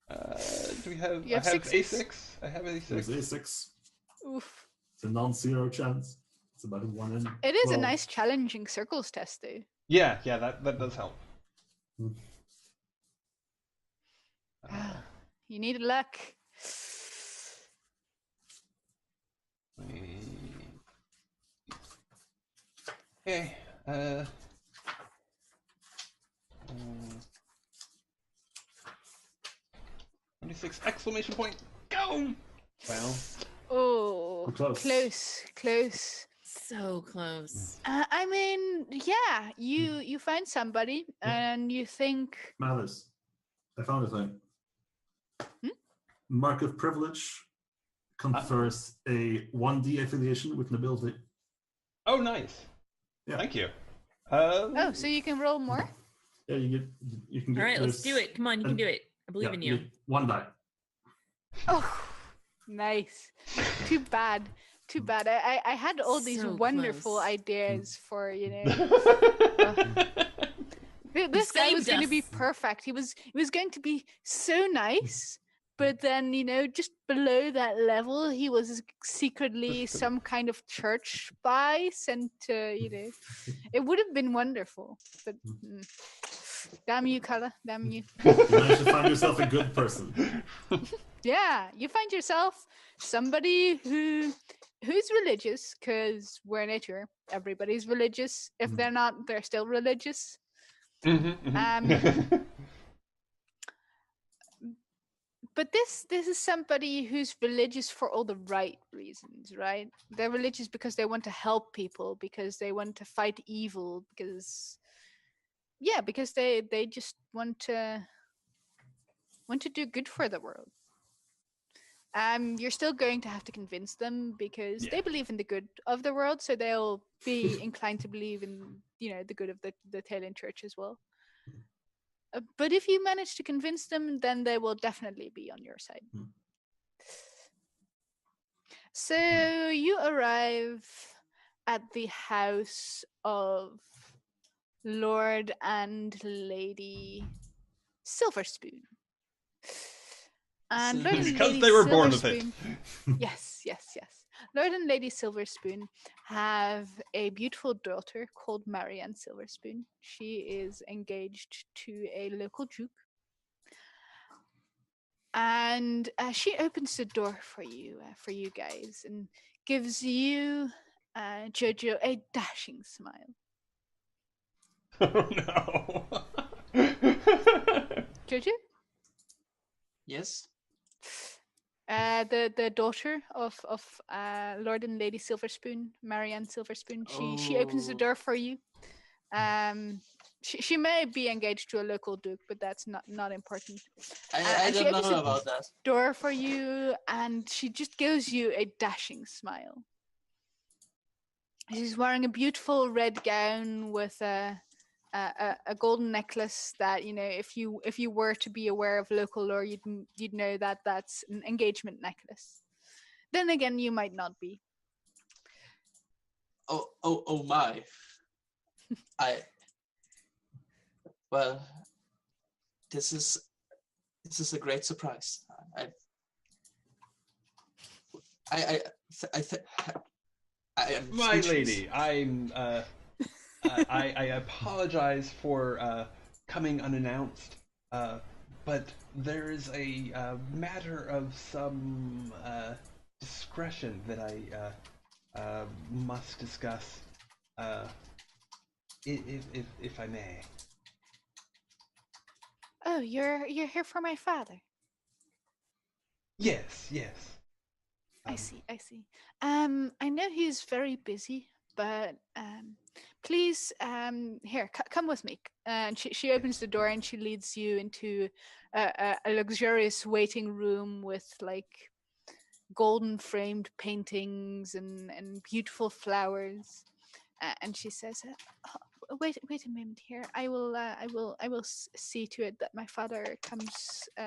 Do we have? You have I have sixes? A6. I have A6. There's A6. Oof. It's a non-zero chance. It's about a 1 in. It is 12. a nice challenging circles test, though. Yeah, that does help. You need luck. Okay. 26 exclamation point. Go. Well. Oh, Close. close. So close. I mean, yeah, you find somebody and you think, Malice. I found a thing. Mark of Privilege confers a 1D affiliation with nobility. Oh, nice. Yeah. Thank you. oh, so you can roll more? Yeah, you can get. All right, let's do it. Come on, you can do it. I believe in you. 1 die. Oh, nice. Too bad. I had all these So wonderful close. ideas for, this guy was going to be perfect. He was going to be so nice, but then, just below that level, he was secretly some kind of church spy sent to, it would have been wonderful. But damn you, Kala, damn you. You managed to find yourself a good person. Yeah, you find yourself somebody who's religious, because we're nature. Everybody's religious. If they're not, they're still religious. But this is somebody who's religious for all the right reasons, right? They're religious because they want to help people, because they want to fight evil, because they just want to do good for the world. You're still going to have to convince them, because they believe in the good of the world, so they'll be inclined to believe in, the good of the Thalian Church as well. But if you manage to convince them, then they will definitely be on your side. So you arrive at the house of Lord and Lady Silverspoon. And Lord and Because Lady they were born with it. Yes. Lord and Lady Silverspoon have a beautiful daughter called Marianne Silverspoon. She is engaged to a local duke. And she opens the door for you guys, and gives you, Jojo, a dashing smile. Oh no. Jojo? Yes. The daughter of Lord and Lady Silverspoon, Marianne Silverspoon, she opens the door for you, She may be engaged to a local duke, but that's not important. I don't know about that. Door for you, and she just gives you a dashing smile. She's wearing a beautiful red gown with a golden necklace that, you know, if you were to be aware of local lore, you'd know that that's an engagement necklace. Then again, you might not be. Oh my! Well, this is a great surprise. I am My speechless. lady, I apologize for coming unannounced, but there is a matter of some discretion that I must discuss, if I may. Oh, you're here for my father. Yes. I see. I know he's very busy, but please, here, come with me. And she opens the door and she leads you into a luxurious waiting room with like golden framed paintings and beautiful flowers. And she says, wait a moment here. I will see to it that my father comes to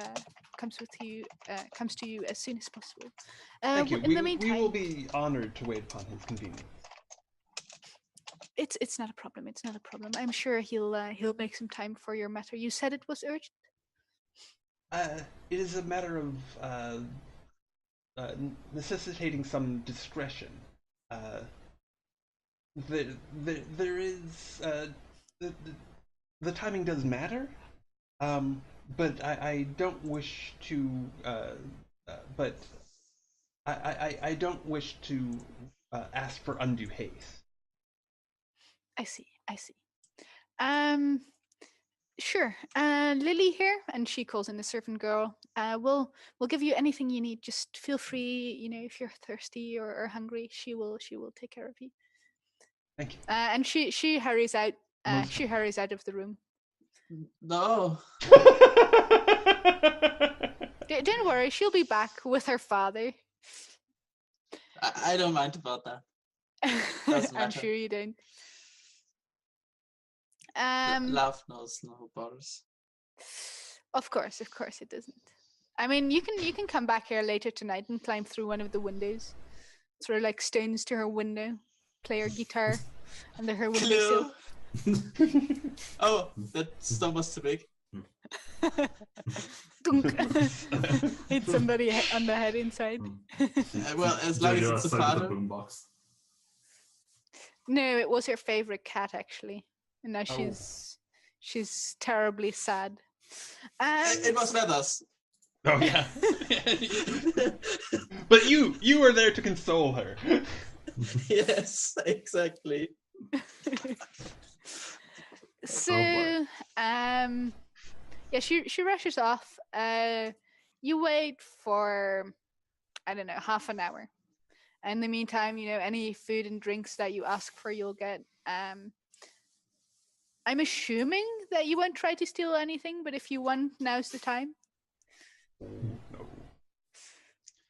you as soon as possible. Thank you. In the meantime, we will be honored to wait upon his convenience. It's not a problem. It's not a problem. I'm sure he'll make some time for your matter. You said it was urgent. It is a matter of necessitating some discretion. There is the timing does matter, but I don't wish to. But I don't wish to ask for undue haste. I see. Sure. Lily here, and she calls in the servant girl. We'll give you anything you need. Just feel free. You know, if you're thirsty or hungry, she will take care of you. Thank you. And she hurries out. She hurries out of the room. No. Don't worry, she'll be back with her father. I don't mind about that. I'm sure you don't. Love knows no borders. Of course it doesn't. I mean, you can come back here later tonight and climb through one of the windows, throw like stones to her window, play her guitar under her windowsill. Oh, that stone was too big. Hit somebody on the head inside. Well, as long as it's the father. No, it was her favorite cat actually, and now she's terribly sad. It was Feathers. Oh yeah. But you were there to console her. Yes, exactly. So, yeah, she rushes off. You wait for, I don't know, half an hour. In the meantime, you know, any food and drinks that you ask for, you'll get. I'm assuming that you won't try to steal anything, but if you want, now's the time.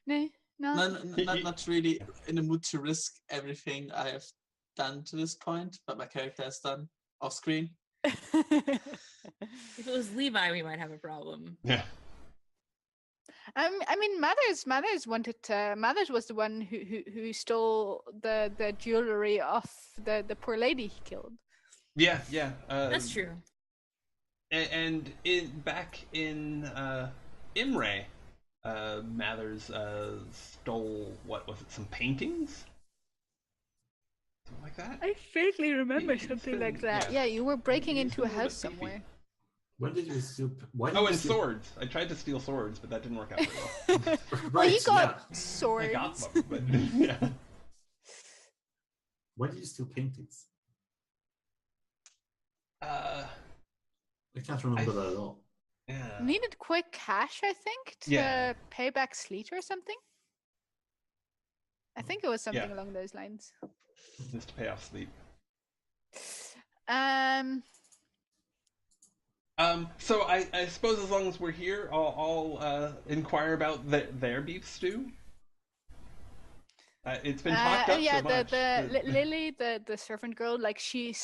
No, not really in the mood to risk everything I have done to this point, but my character has done off screen. If it was Levi, we might have a problem. Yeah. I mean, Mathers wanted to. Mathers was the one who stole the jewelry off the poor lady he killed. Yeah. That's true. And back in Imre, Mathers stole, what was it, some paintings? Something like that? I vaguely remember something like that. Yeah, you were breaking into a house somewhere. When did you steal? Swords. I tried to steal swords, but that didn't work out very well. Well, you got swords. I got them, but yeah. When did you steal paintings? I can't remember that at all. Yeah. Needed quick cash, I think, to pay back Sleet or something. I think it was something along those lines. Just to pay off Sleep. So I suppose as long as we're here, I'll inquire about their beef stew. It's been talked up so much. Lily, the servant girl, like she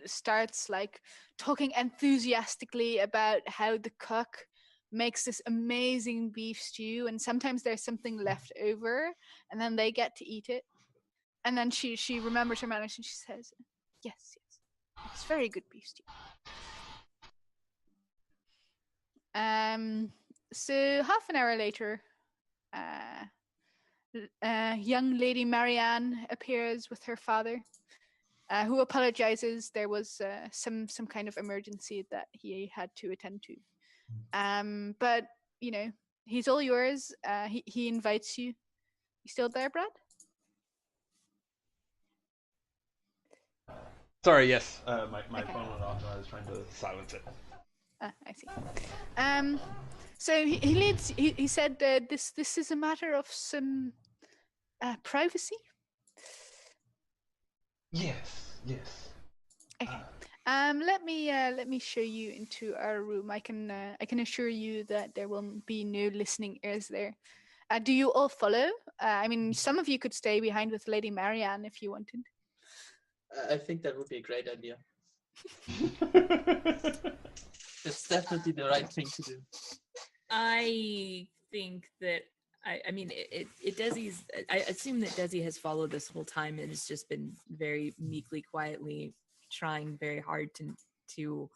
starts like talking enthusiastically about how the cook makes this amazing beef stew, and sometimes there's something left over, and then they get to eat it, and then she remembers her manners and she says, "Yes, it's very good beef stew." So half an hour later, young Lady Marianne appears with her father, who apologizes. There was some kind of emergency that he had to attend to. But you know, he's all yours. He invites you. You still there, Brad? Sorry, yes. My phone went off and I was trying to silence it. I see. So he leads. He said this is a matter of some privacy. Yes. Okay. Let me show you into our room. I can assure you that there will be no listening ears there. Do you all follow? I mean, some of you could stay behind with Lady Marianne if you wanted. I think that would be a great idea. It's definitely the right thing to do. I think that I mean Desi's. I assume that Desi has followed this whole time and has just been very meekly, quietly trying very hard to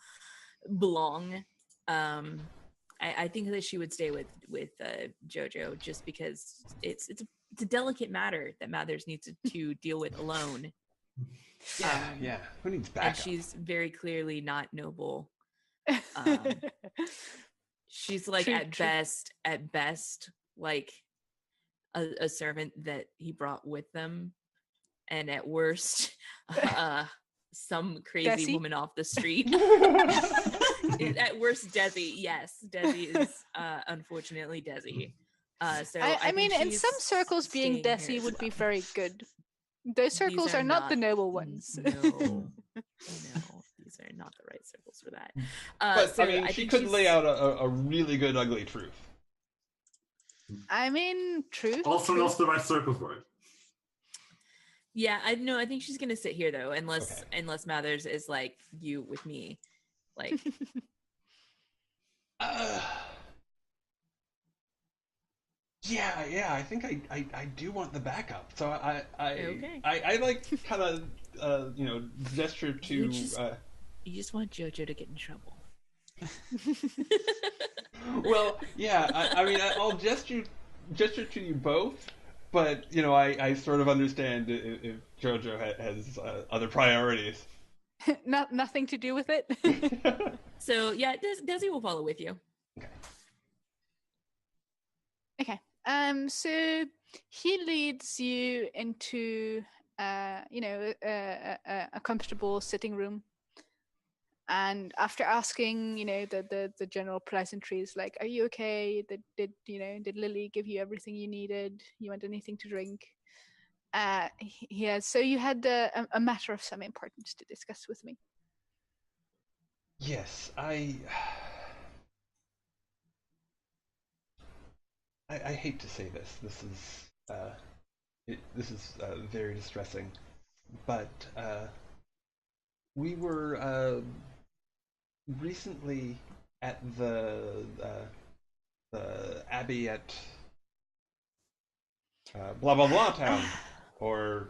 belong. I think that she would stay with Jojo just because it's a delicate matter that Mathers needs to deal with alone. Yeah. Who needs backup? And she's very clearly not noble. She's like True. At best, like a servant that he brought with them, and at worst, some crazy Desi? woman off the street. At worst, Desi. Yes, Desi is unfortunately Desi. So I mean, in she's some circles, being staying Desi here as would be well. very good. Those circles are not the noble ones. No, these are not the right circles for that. But so I mean, she could lay out a really good ugly truth. I mean, true. Also, not the right circle for it. Yeah, I think she's gonna sit here though, unless Mathers is like you with me, like. Yeah. I think I do want the backup. So I like kind of gesture to. You just want Jojo to get in trouble. Well, yeah. I mean, I'll gesture to you both, but I sort of understand if Jojo has other priorities. Nothing to do with it. So yeah, Desi will follow with you. Okay. So he leads you into a comfortable sitting room. And after asking, the general pleasantries, like, "Are you okay? Did Lily give you everything you needed? You want anything to drink?" He has. So you had a matter of some importance to discuss with me. Yes, I hate to say this. This is very distressing, but we were recently at the abbey at blah blah blah town, or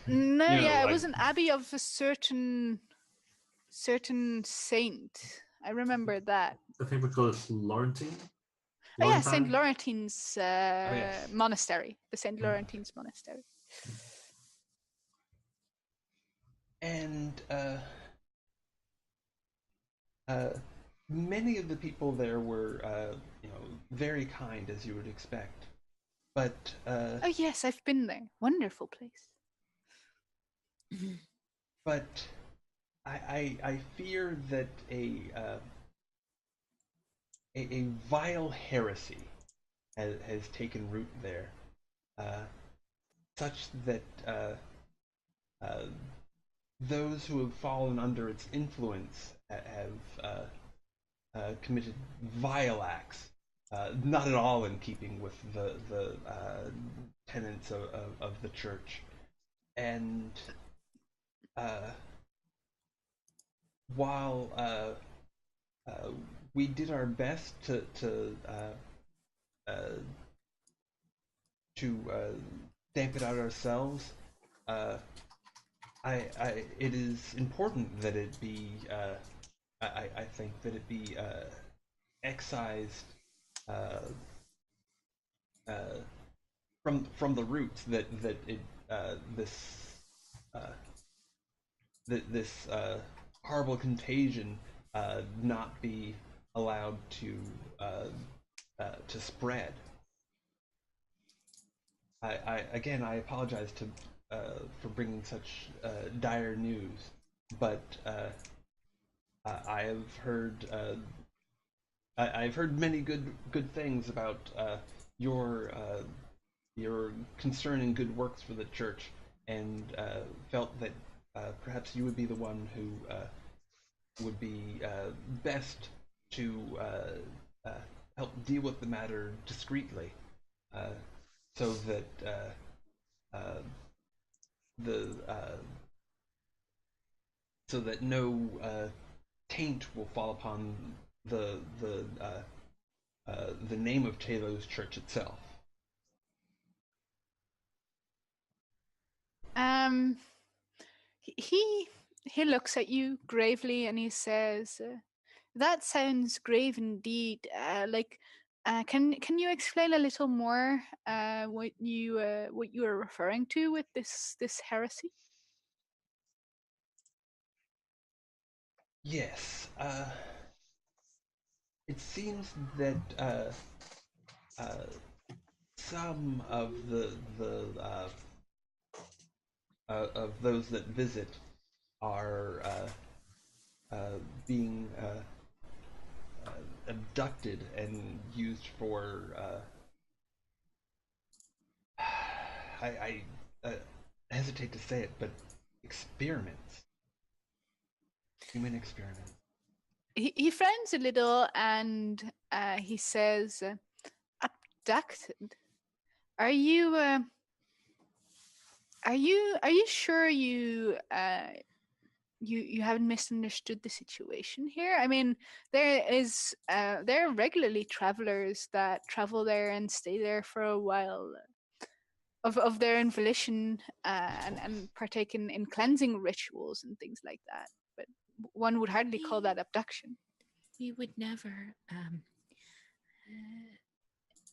no, it was an abbey of a certain saint. I remember that. I think we call it Laurentine. Oh yeah, Saint Laurentine's monastery, the Saint Laurentine's monastery. And many of the people there were, very kind, as you would expect. But oh yes, I've been there. Wonderful place. But I fear that a vile heresy has taken root there, such that those who have fallen under its influence have committed vile acts, not at all in keeping with the tenets of the church, and while we did our best to stamp it out ourselves, it is important that it be. I think that it be excised from the roots. That it this this horrible contagion not be allowed to spread. Again, I apologize for bringing such dire news, but I've heard many good things about your concern and good works for the church, and felt that perhaps you would be the one who would be best to help deal with the matter discreetly, so that so that no taint will fall upon the name of Taylor's church itself. He looks at you gravely and he says, "That sounds grave indeed. Can you explain a little more what you are referring to with this heresy?" Yes. It seems that some of of those that visit are being abducted and used for I hesitate to say it, but experiments, human experiments. He frowns a little and he says, "Abducted? Are you sure you haven't misunderstood the situation here? I mean, there are regularly travelers that travel there and stay there for a while of their own volition and partake in cleansing rituals and things like that. But one would hardly call that abduction." We would never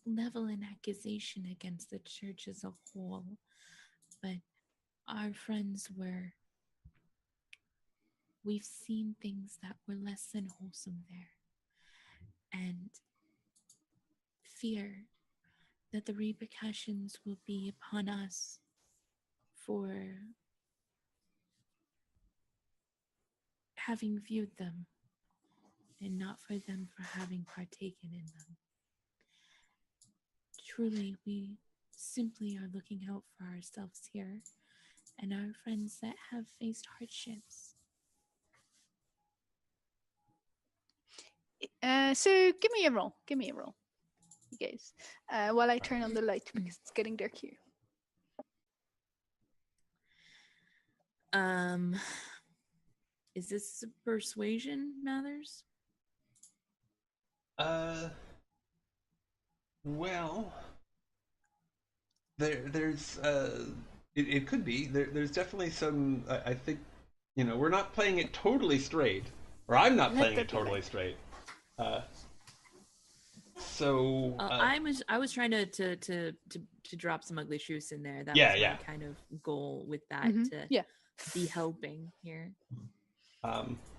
level an accusation against the church as a whole, but our friends were. We've seen things that were less than wholesome there, and fear that the repercussions will be upon us for having viewed them, and not for them for having partaken in them. Truly, we simply are looking out for ourselves here and our friends that have faced hardships. So give me a roll, you guys, while I turn on the light because it's getting dark here. Is this persuasion, Mathers? Well, there's it could be there's definitely some. I think, we're not playing it totally straight, or I'm not playing it totally straight. So I was trying to drop some ugly truths in there. That was my kind of goal with that, to be helping here.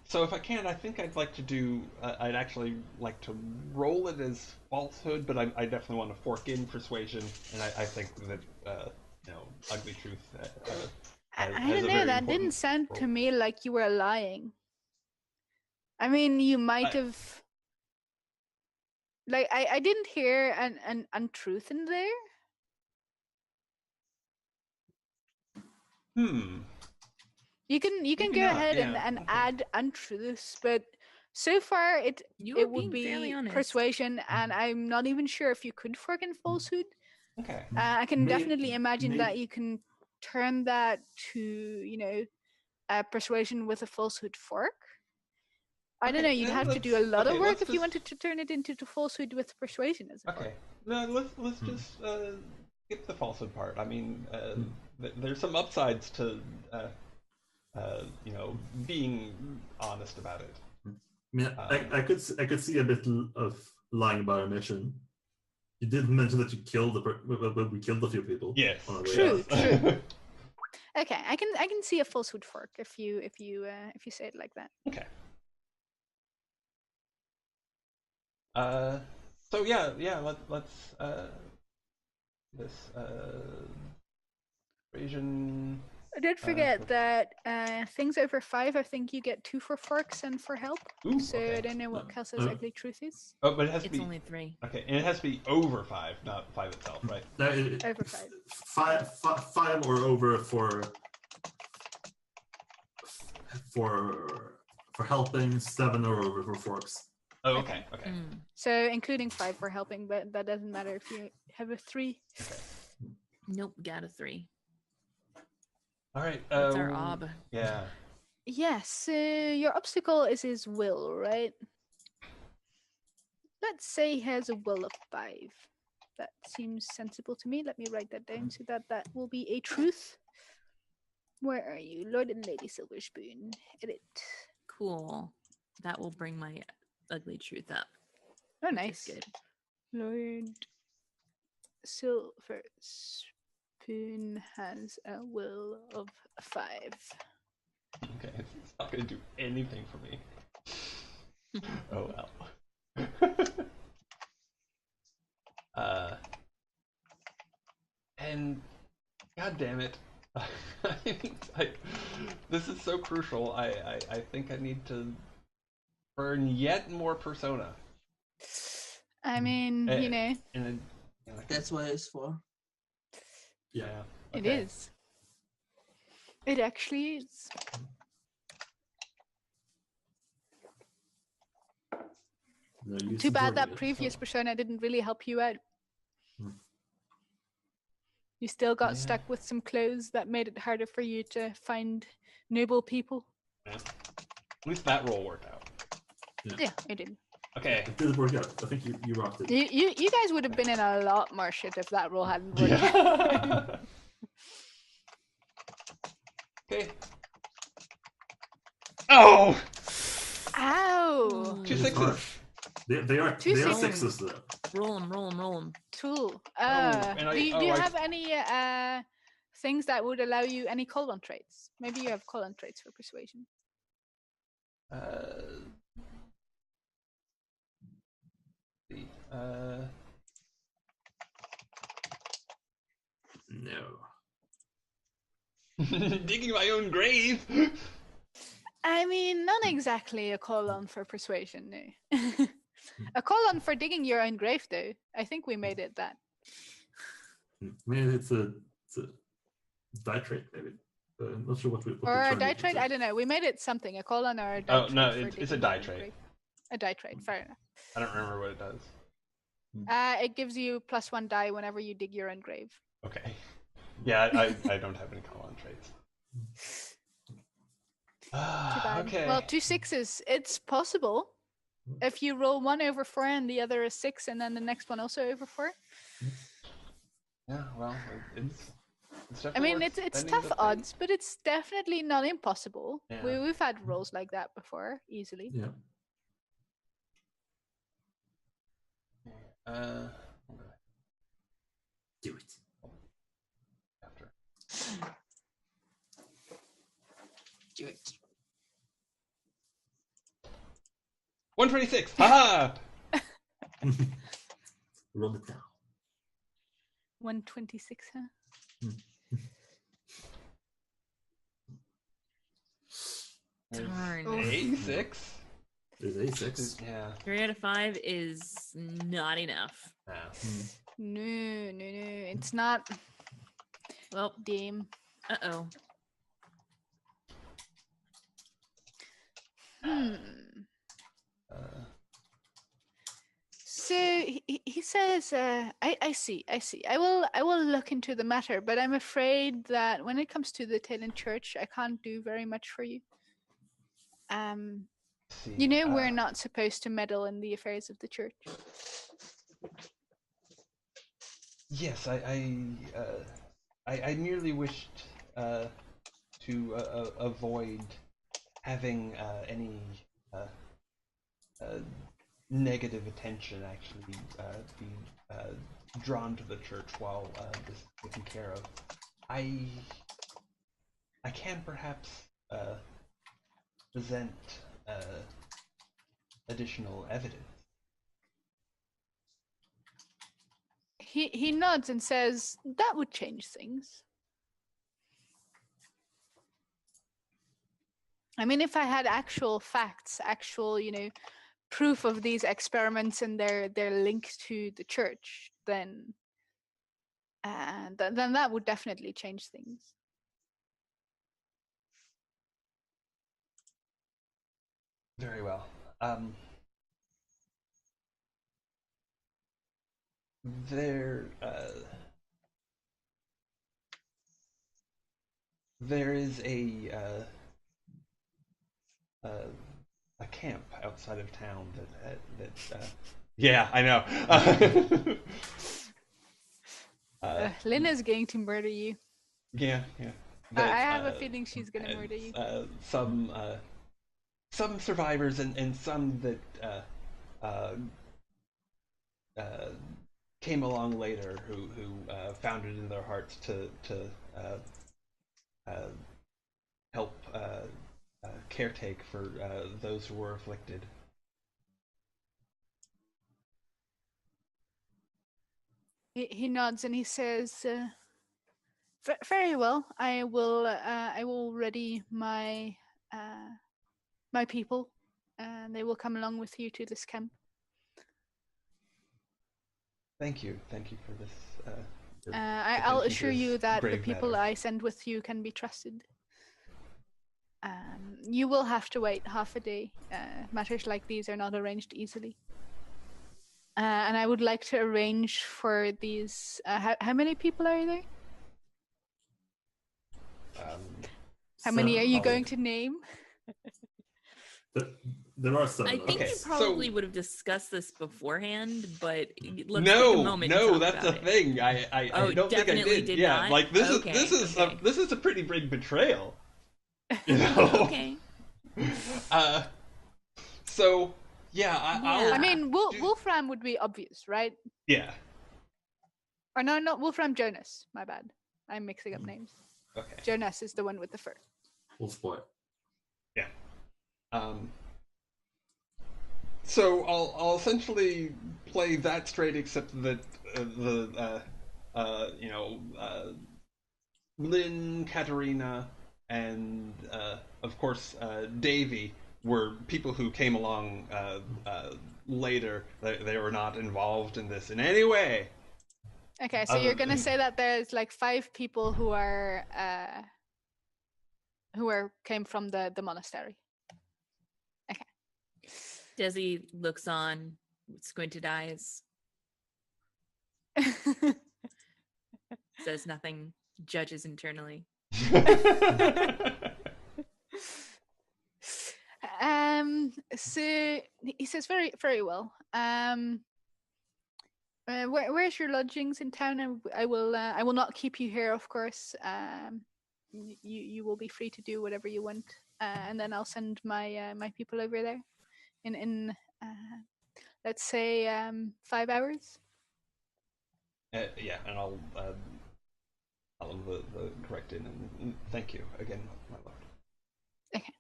So if I can, I think I'd like to do. I'd actually like to roll it as falsehood, but I definitely want to fork in persuasion, and I think that ugly truth. I don't know. That didn't sound to me like you were lying. I mean, you might have. Like I didn't hear an untruth in there. You can Maybe go not, ahead yeah. and Okay. add untruths, but so far it You're would being fairly be honest. persuasion, and I'm not even sure if you could fork in falsehood. Okay. I can May- definitely imagine may- that you can turn that to persuasion with a falsehood fork. I don't know. You'd have to do a lot of work if you wanted to turn it into the falsehood with persuasion as a fork. Okay. No, let's just skip the falsehood part. I mean, there's some upsides to being honest about it. I mean, I could see a bit of lying about our mission. You did mention that you killed we killed a few people. Yes. True. Yes. True. Okay, I can see a falsehood fork if you say it like that. Okay. So yeah. Let's this Asian. Don't forget that things over 5, I think you get 2 for forks and for help. Ooh, So okay. I don't know what Kelsa's ugly truth is. Oh, but it has to It's be only 3. okay, and it has to be over 5, not 5 itself, right? No, Over 5. 5 or over for helping, 7 or over for forks. Oh, okay. So including 5 for helping, but that doesn't matter if you have a 3. Okay. Nope, got a 3. All right. That's our ob. Yeah. Yes, your obstacle is his will, right? Let's say he has a will of 5. That seems sensible to me. Let me write that down so that will be a truth. Where are you? Lord and Lady Silverspoon. Edit. Cool. That will bring my ugly truth up. Oh, which nice. is good. Lord Silverspoon has a will of 5. Okay. It's not gonna do anything for me. Oh well. And god damn it. This is so crucial. I think I need to burn yet more persona. I mean, That's what it's for. Yeah. It is. It actually is. No, Too bad that previous persona didn't really help you out. You still got stuck with some clothes that made it harder for you to find noble people. Yeah. At least that roll worked out. Yeah, it did. Okay. It did work out. I think you rocked it. You guys would have been in a lot more shit if that roll hadn't worked out. Okay. Oh! Ow! 2 6s. They are 6s though. Roll them. Cool. and do you have any things that would allow you any colon traits? Maybe you have colon traits for persuasion. No. Digging my own grave. I mean, not exactly a colon for persuasion, no. A colon for digging your own grave, though. I think we made it that. Maybe it's a die trait, maybe. I'm not sure what or a die trait? I don't know. We made it something. A colon or a die trait. Oh, no, it's a die trait. Grave. A die trait, fair enough. I don't remember what it does. It gives you +1 die whenever you dig your own grave. Okay. Yeah, I don't have any colon traits. Too bad. Okay. Well, 2 6s. It's possible. If you roll 1 over 4 and the other is 6, and then the next one also over 4. Yeah, well, it's I mean, it's tough odds, but it's definitely not impossible. Yeah. We've had rolls like that before, easily. Yeah. Do it. After. Do it. 126. Ha! Roll it down. 126, huh? Darn. A6. Is A6? Yeah. 3 out of 5 is not enough. Yeah. No, it's not. Well, Game. uh-oh. says, I see. I will look into the matter, but I'm afraid that when it comes to the Talon Church, I can't do very much for you. See, We're not supposed to meddle in the affairs of the church. Yes, I merely wished to avoid having any negative attention actually be drawn to the church while this is taken care of. I can perhaps present additional evidence. He nods and says, that would change things. I mean, if I had actual facts, actual, proof of these experiments and their link to the church, then that would definitely change things. Very well. There is a camp outside of town that yeah, I know. Lynn is going to murder you. Yeah. I have a feeling she's going to murder you. Some survivors and some that came along later who found it in their hearts to help caretake for those who were afflicted. He nods and he says, "Very well. I will ready my my people, and they will come along with you to this camp." Thank you for this. I'll assure you that the people matter. I send with you can be trusted. You will have to wait half a day. Matters like these are not arranged easily. And I would like to arrange for these. How many people are there? How many are you going to name? There are some. I think you probably would have discussed this beforehand, but let's take a moment. No, to talk that's about the thing. I don't think I did. Yeah, not? like this is a pretty big betrayal. You know. Okay. So yeah, I mean, Wolfram would be obvious, right? Yeah. Or no, not Wolfram. Jonas. My bad. I'm mixing up names. Okay. Jonas is the one with the fur. Wolf boy. Yeah. So I'll essentially play that straight, except that Lynn, Katerina, and of course Davy were people who came along later. They were not involved in this in any way. Okay, so you're gonna say that there's like 5 people who came from the monastery. Okay. Desi looks on with squinted eyes. Says nothing. Judges internally. So he says very, very well. Where's your lodgings in town? I will not keep you here, of course. You will be free to do whatever you want, and then I'll send my my people over there in let's say 5 hours. Yeah, and I'll the correct in, and thank you again, my lord. Okay.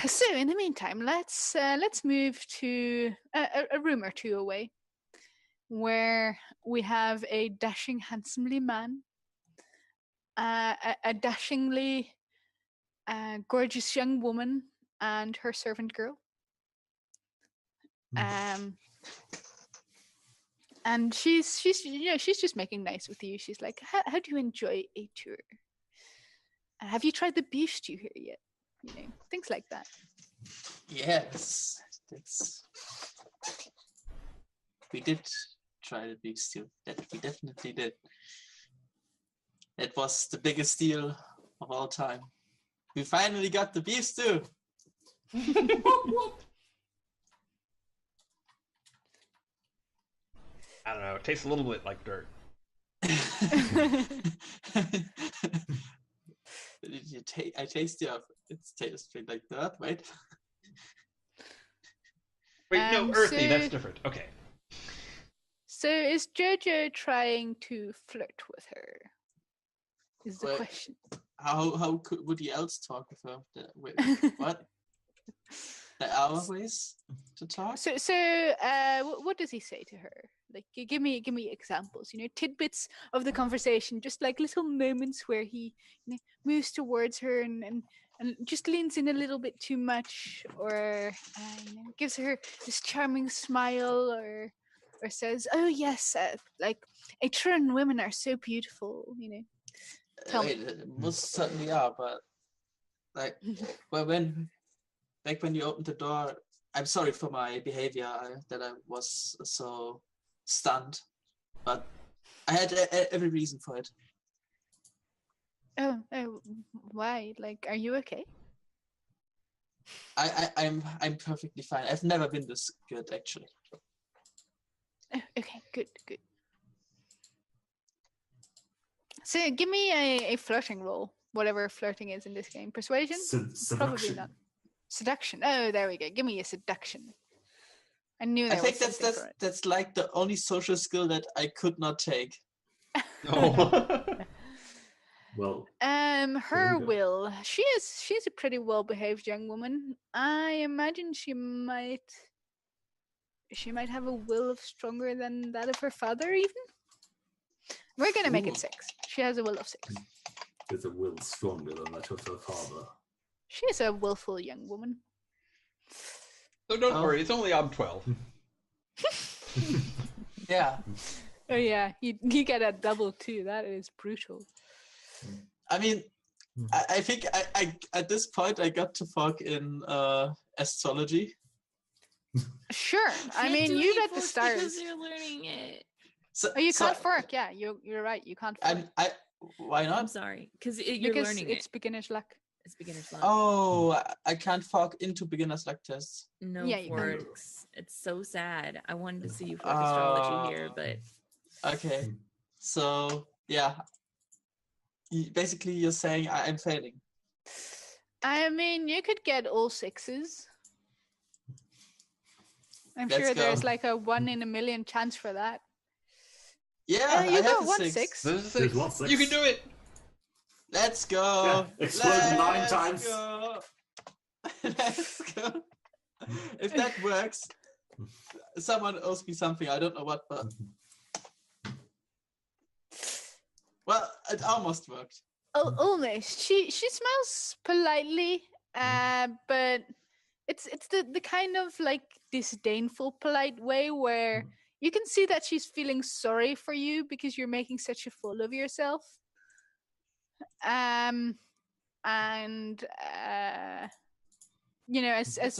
So in the meantime, let's move to a room or two away, where we have a dashing, handsomely man, a dashingly gorgeous young woman, and her servant girl. And she's just making nice with you. She's like, how do you enjoy a tour? Have you tried the beef stew here yet? Things like that. Yes, that's. we did try the beef stew. That we definitely did. It was the biggest deal of all time. We finally got the beef stew. I don't know. It tastes a little bit like dirt. I taste it. It tastes like dirt. Wait. Wait, no, earthy. That's different. Okay. So is Jojo trying to flirt with her? Is the question. How would he else talk with her? What? There are ways to talk. So what does he say to her? Like, give me examples. Tidbits of the conversation, just like little moments where he moves towards her and just leans in a little bit too much, or gives her this charming smile, or says, "Oh yes, like Etrurian women are so beautiful." Tell me. Most certainly are, but like, well, when you opened the door, I'm sorry for my behavior, that I was so stunned, but I had every reason for it. Oh, why? Like, are you okay? I'm perfectly fine. I've never been this good, actually. Oh, okay, good. So give me a flirting roll, whatever flirting is in this game. Persuasion? Seduction. Probably not. Seduction. Oh, there we go. Give me a seduction. I knew there I think was something for it. that's like the only social skill that I could not take. Oh. Well. Her will. She's a pretty well-behaved young woman. I imagine she might have a will stronger than that of her father, even. We're gonna make it 6. She has a will of 6. There's a will stronger than that of her father. She is a willful young woman. So don't worry, it's only ob 12. Yeah. Oh yeah, you get a double too. That is brutal. I mean, I think I at this point I got to fuck in astrology. You Sure. I mean, you read the stars. because you're learning it. You can't fork. Yeah, you're right. You can't fork. Why not? I'm sorry, because you're learning it's beginner's luck. It's beginner's luck. Oh, I can't fork into beginner's luck tests. No Yeah, you forks. It's so sad. I wanted to see you fork astrology here, but okay. So yeah, basically you're saying I'm failing. I mean, you could get all 6s. I'm Let's sure go. there's like a 1 in a million chance for that. Yeah, you I got have 1 6. 6. There's 1 6. You can do it! Let's go. Yeah, explode 9 times. Go. Let's go. If that works, someone owes me something. I don't know what, but well, it almost worked. Oh, almost. She smells politely, but it's the kind of like disdainful polite way where you can see that she's feeling sorry for you because you're making such a fool of yourself. And as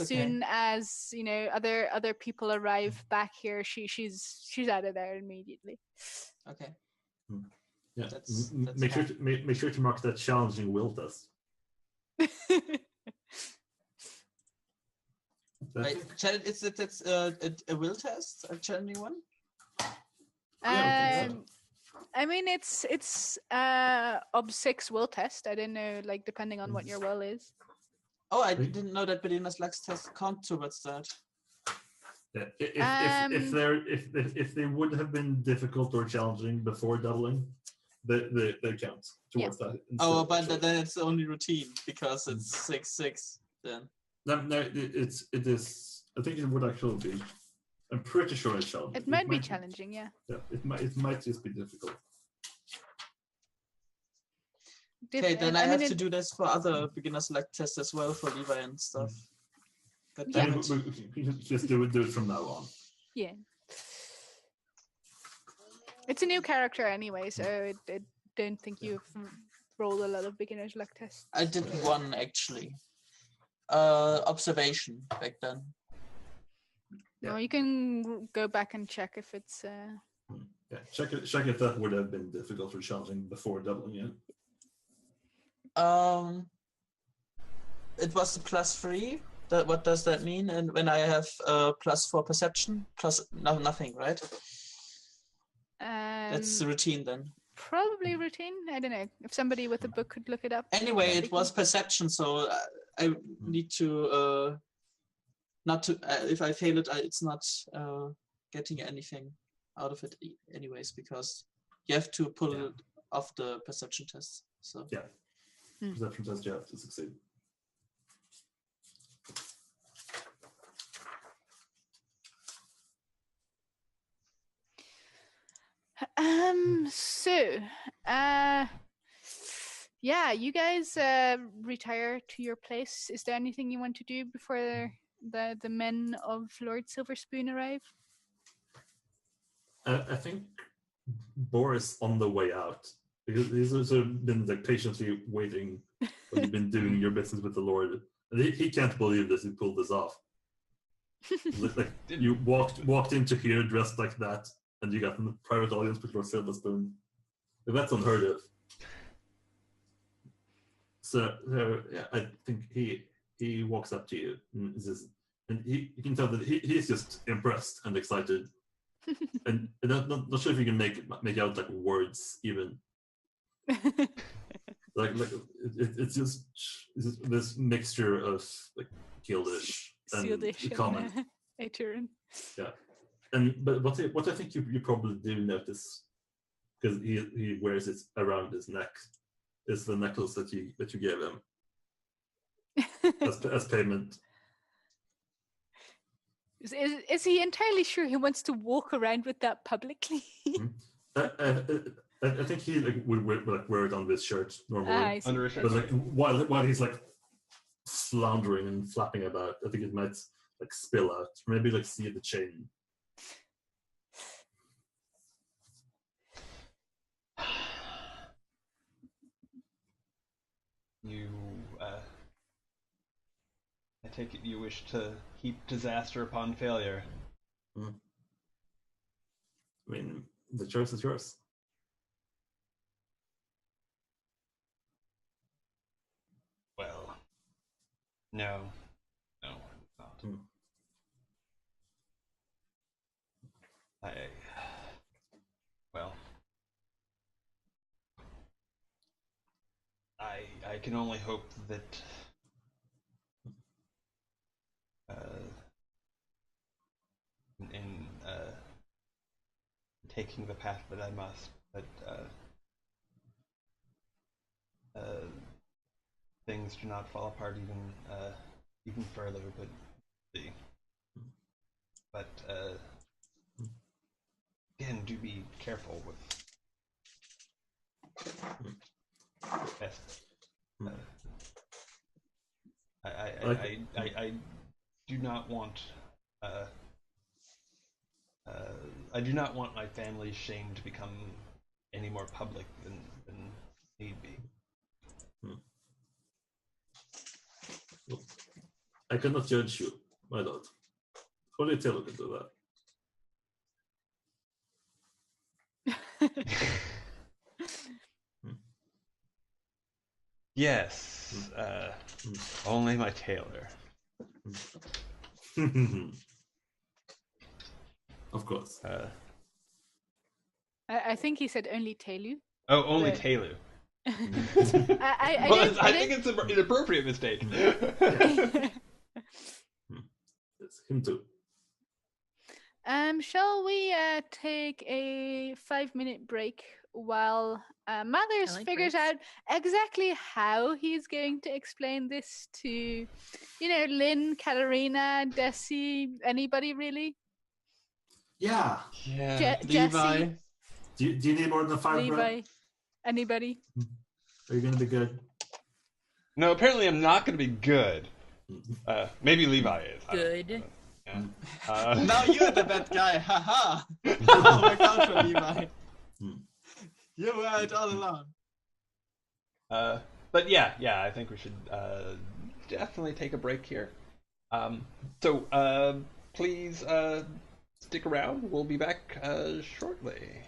soon as other people arrive back here, she's out of there immediately. Okay. Yeah. That's make sure to mark that challenging will test. It's a will test, a challenging one. I mean, it's ob 6 will test. I didn't know, like, depending on what your will is. Oh, I didn't know that beginner's luck test count towards that. Yeah. If they would have been difficult or challenging before doubling, they count towards that. Oh, but then it's only routine because it's 6/6 then. No, it is. I think it would actually be. I'm pretty sure it's challenging. It might be challenging, yeah. Yeah, it might just be difficult. Okay, then I have to do this for other beginners luck tests as well for Levi and stuff. God damn it. Just do it from now on. Yeah. It's a new character anyway, so I don't think you've rolled a lot of beginner's luck tests. I did one actually. Observation back then. Well, you can go back and check if it's. Yeah, check if that would have been difficult or challenging before doubling it. It was +3. What does that mean? And when I have +4 perception, nothing, right? That's the routine then. Probably routine. I don't know. If somebody with a book could look it up. Anyway, it was perception, so I need to not to. If I fail it, it's not getting anything out of it, anyways, because you have to pull it off the perception test. So yeah, perception test you have to succeed. Yeah, you guys retire to your place. Is there anything you want to do before the men of Lord Silverspoon arrive? I think Boris on the way out, because he's also been like patiently waiting when you've been doing your business with the Lord. And he can't believe this. He pulled this off. Like you walked into here dressed like that, and you got a private audience with Lord Silverspoon. That's unheard of. So yeah, I think he walks up to you and says, and you can tell that he's just impressed and excited, and not sure if you can make out like words even. like it's just this mixture of like Guildish and common. Yeah, but what I think you probably do notice, because he wears it around his neck, is the necklace that you gave him as payment. Is he entirely sure he wants to walk around with that publicly? I think he would wear it on this shirt normally, under a shirt. but like while he's like floundering and flapping about, I think it might like spill out. Maybe like see the chain. You, I take it you wish to heap disaster upon failure. I mean, the choice is yours. Well, no, it's not. I can only hope that in taking the path that I must, that things do not fall apart even further. But again, do be careful with I do not want I do not want my family's shame to become any more public than need be. I cannot judge you, my lord. Only Taylor can do that. Yes, only my tailor. Of course. I think he said only Telu. Oh, only Telu. I think it's an inappropriate mistake. It's him too. Shall we take a 5-minute break while Mathers figures out exactly how he's going to explain this to, Lynn, Katarina, Desi, anybody really? Yeah. Yeah. Levi. Do you need more than 5 Levi. bread? Anybody? Are you going to be good? No, apparently I'm not going to be good. Maybe Levi is. Good. Yeah. Now you're the bad guy. Haha. Oh my god, for Levi. You were it all along. But yeah, I think we should definitely take a break here. So please stick around. We'll be back shortly.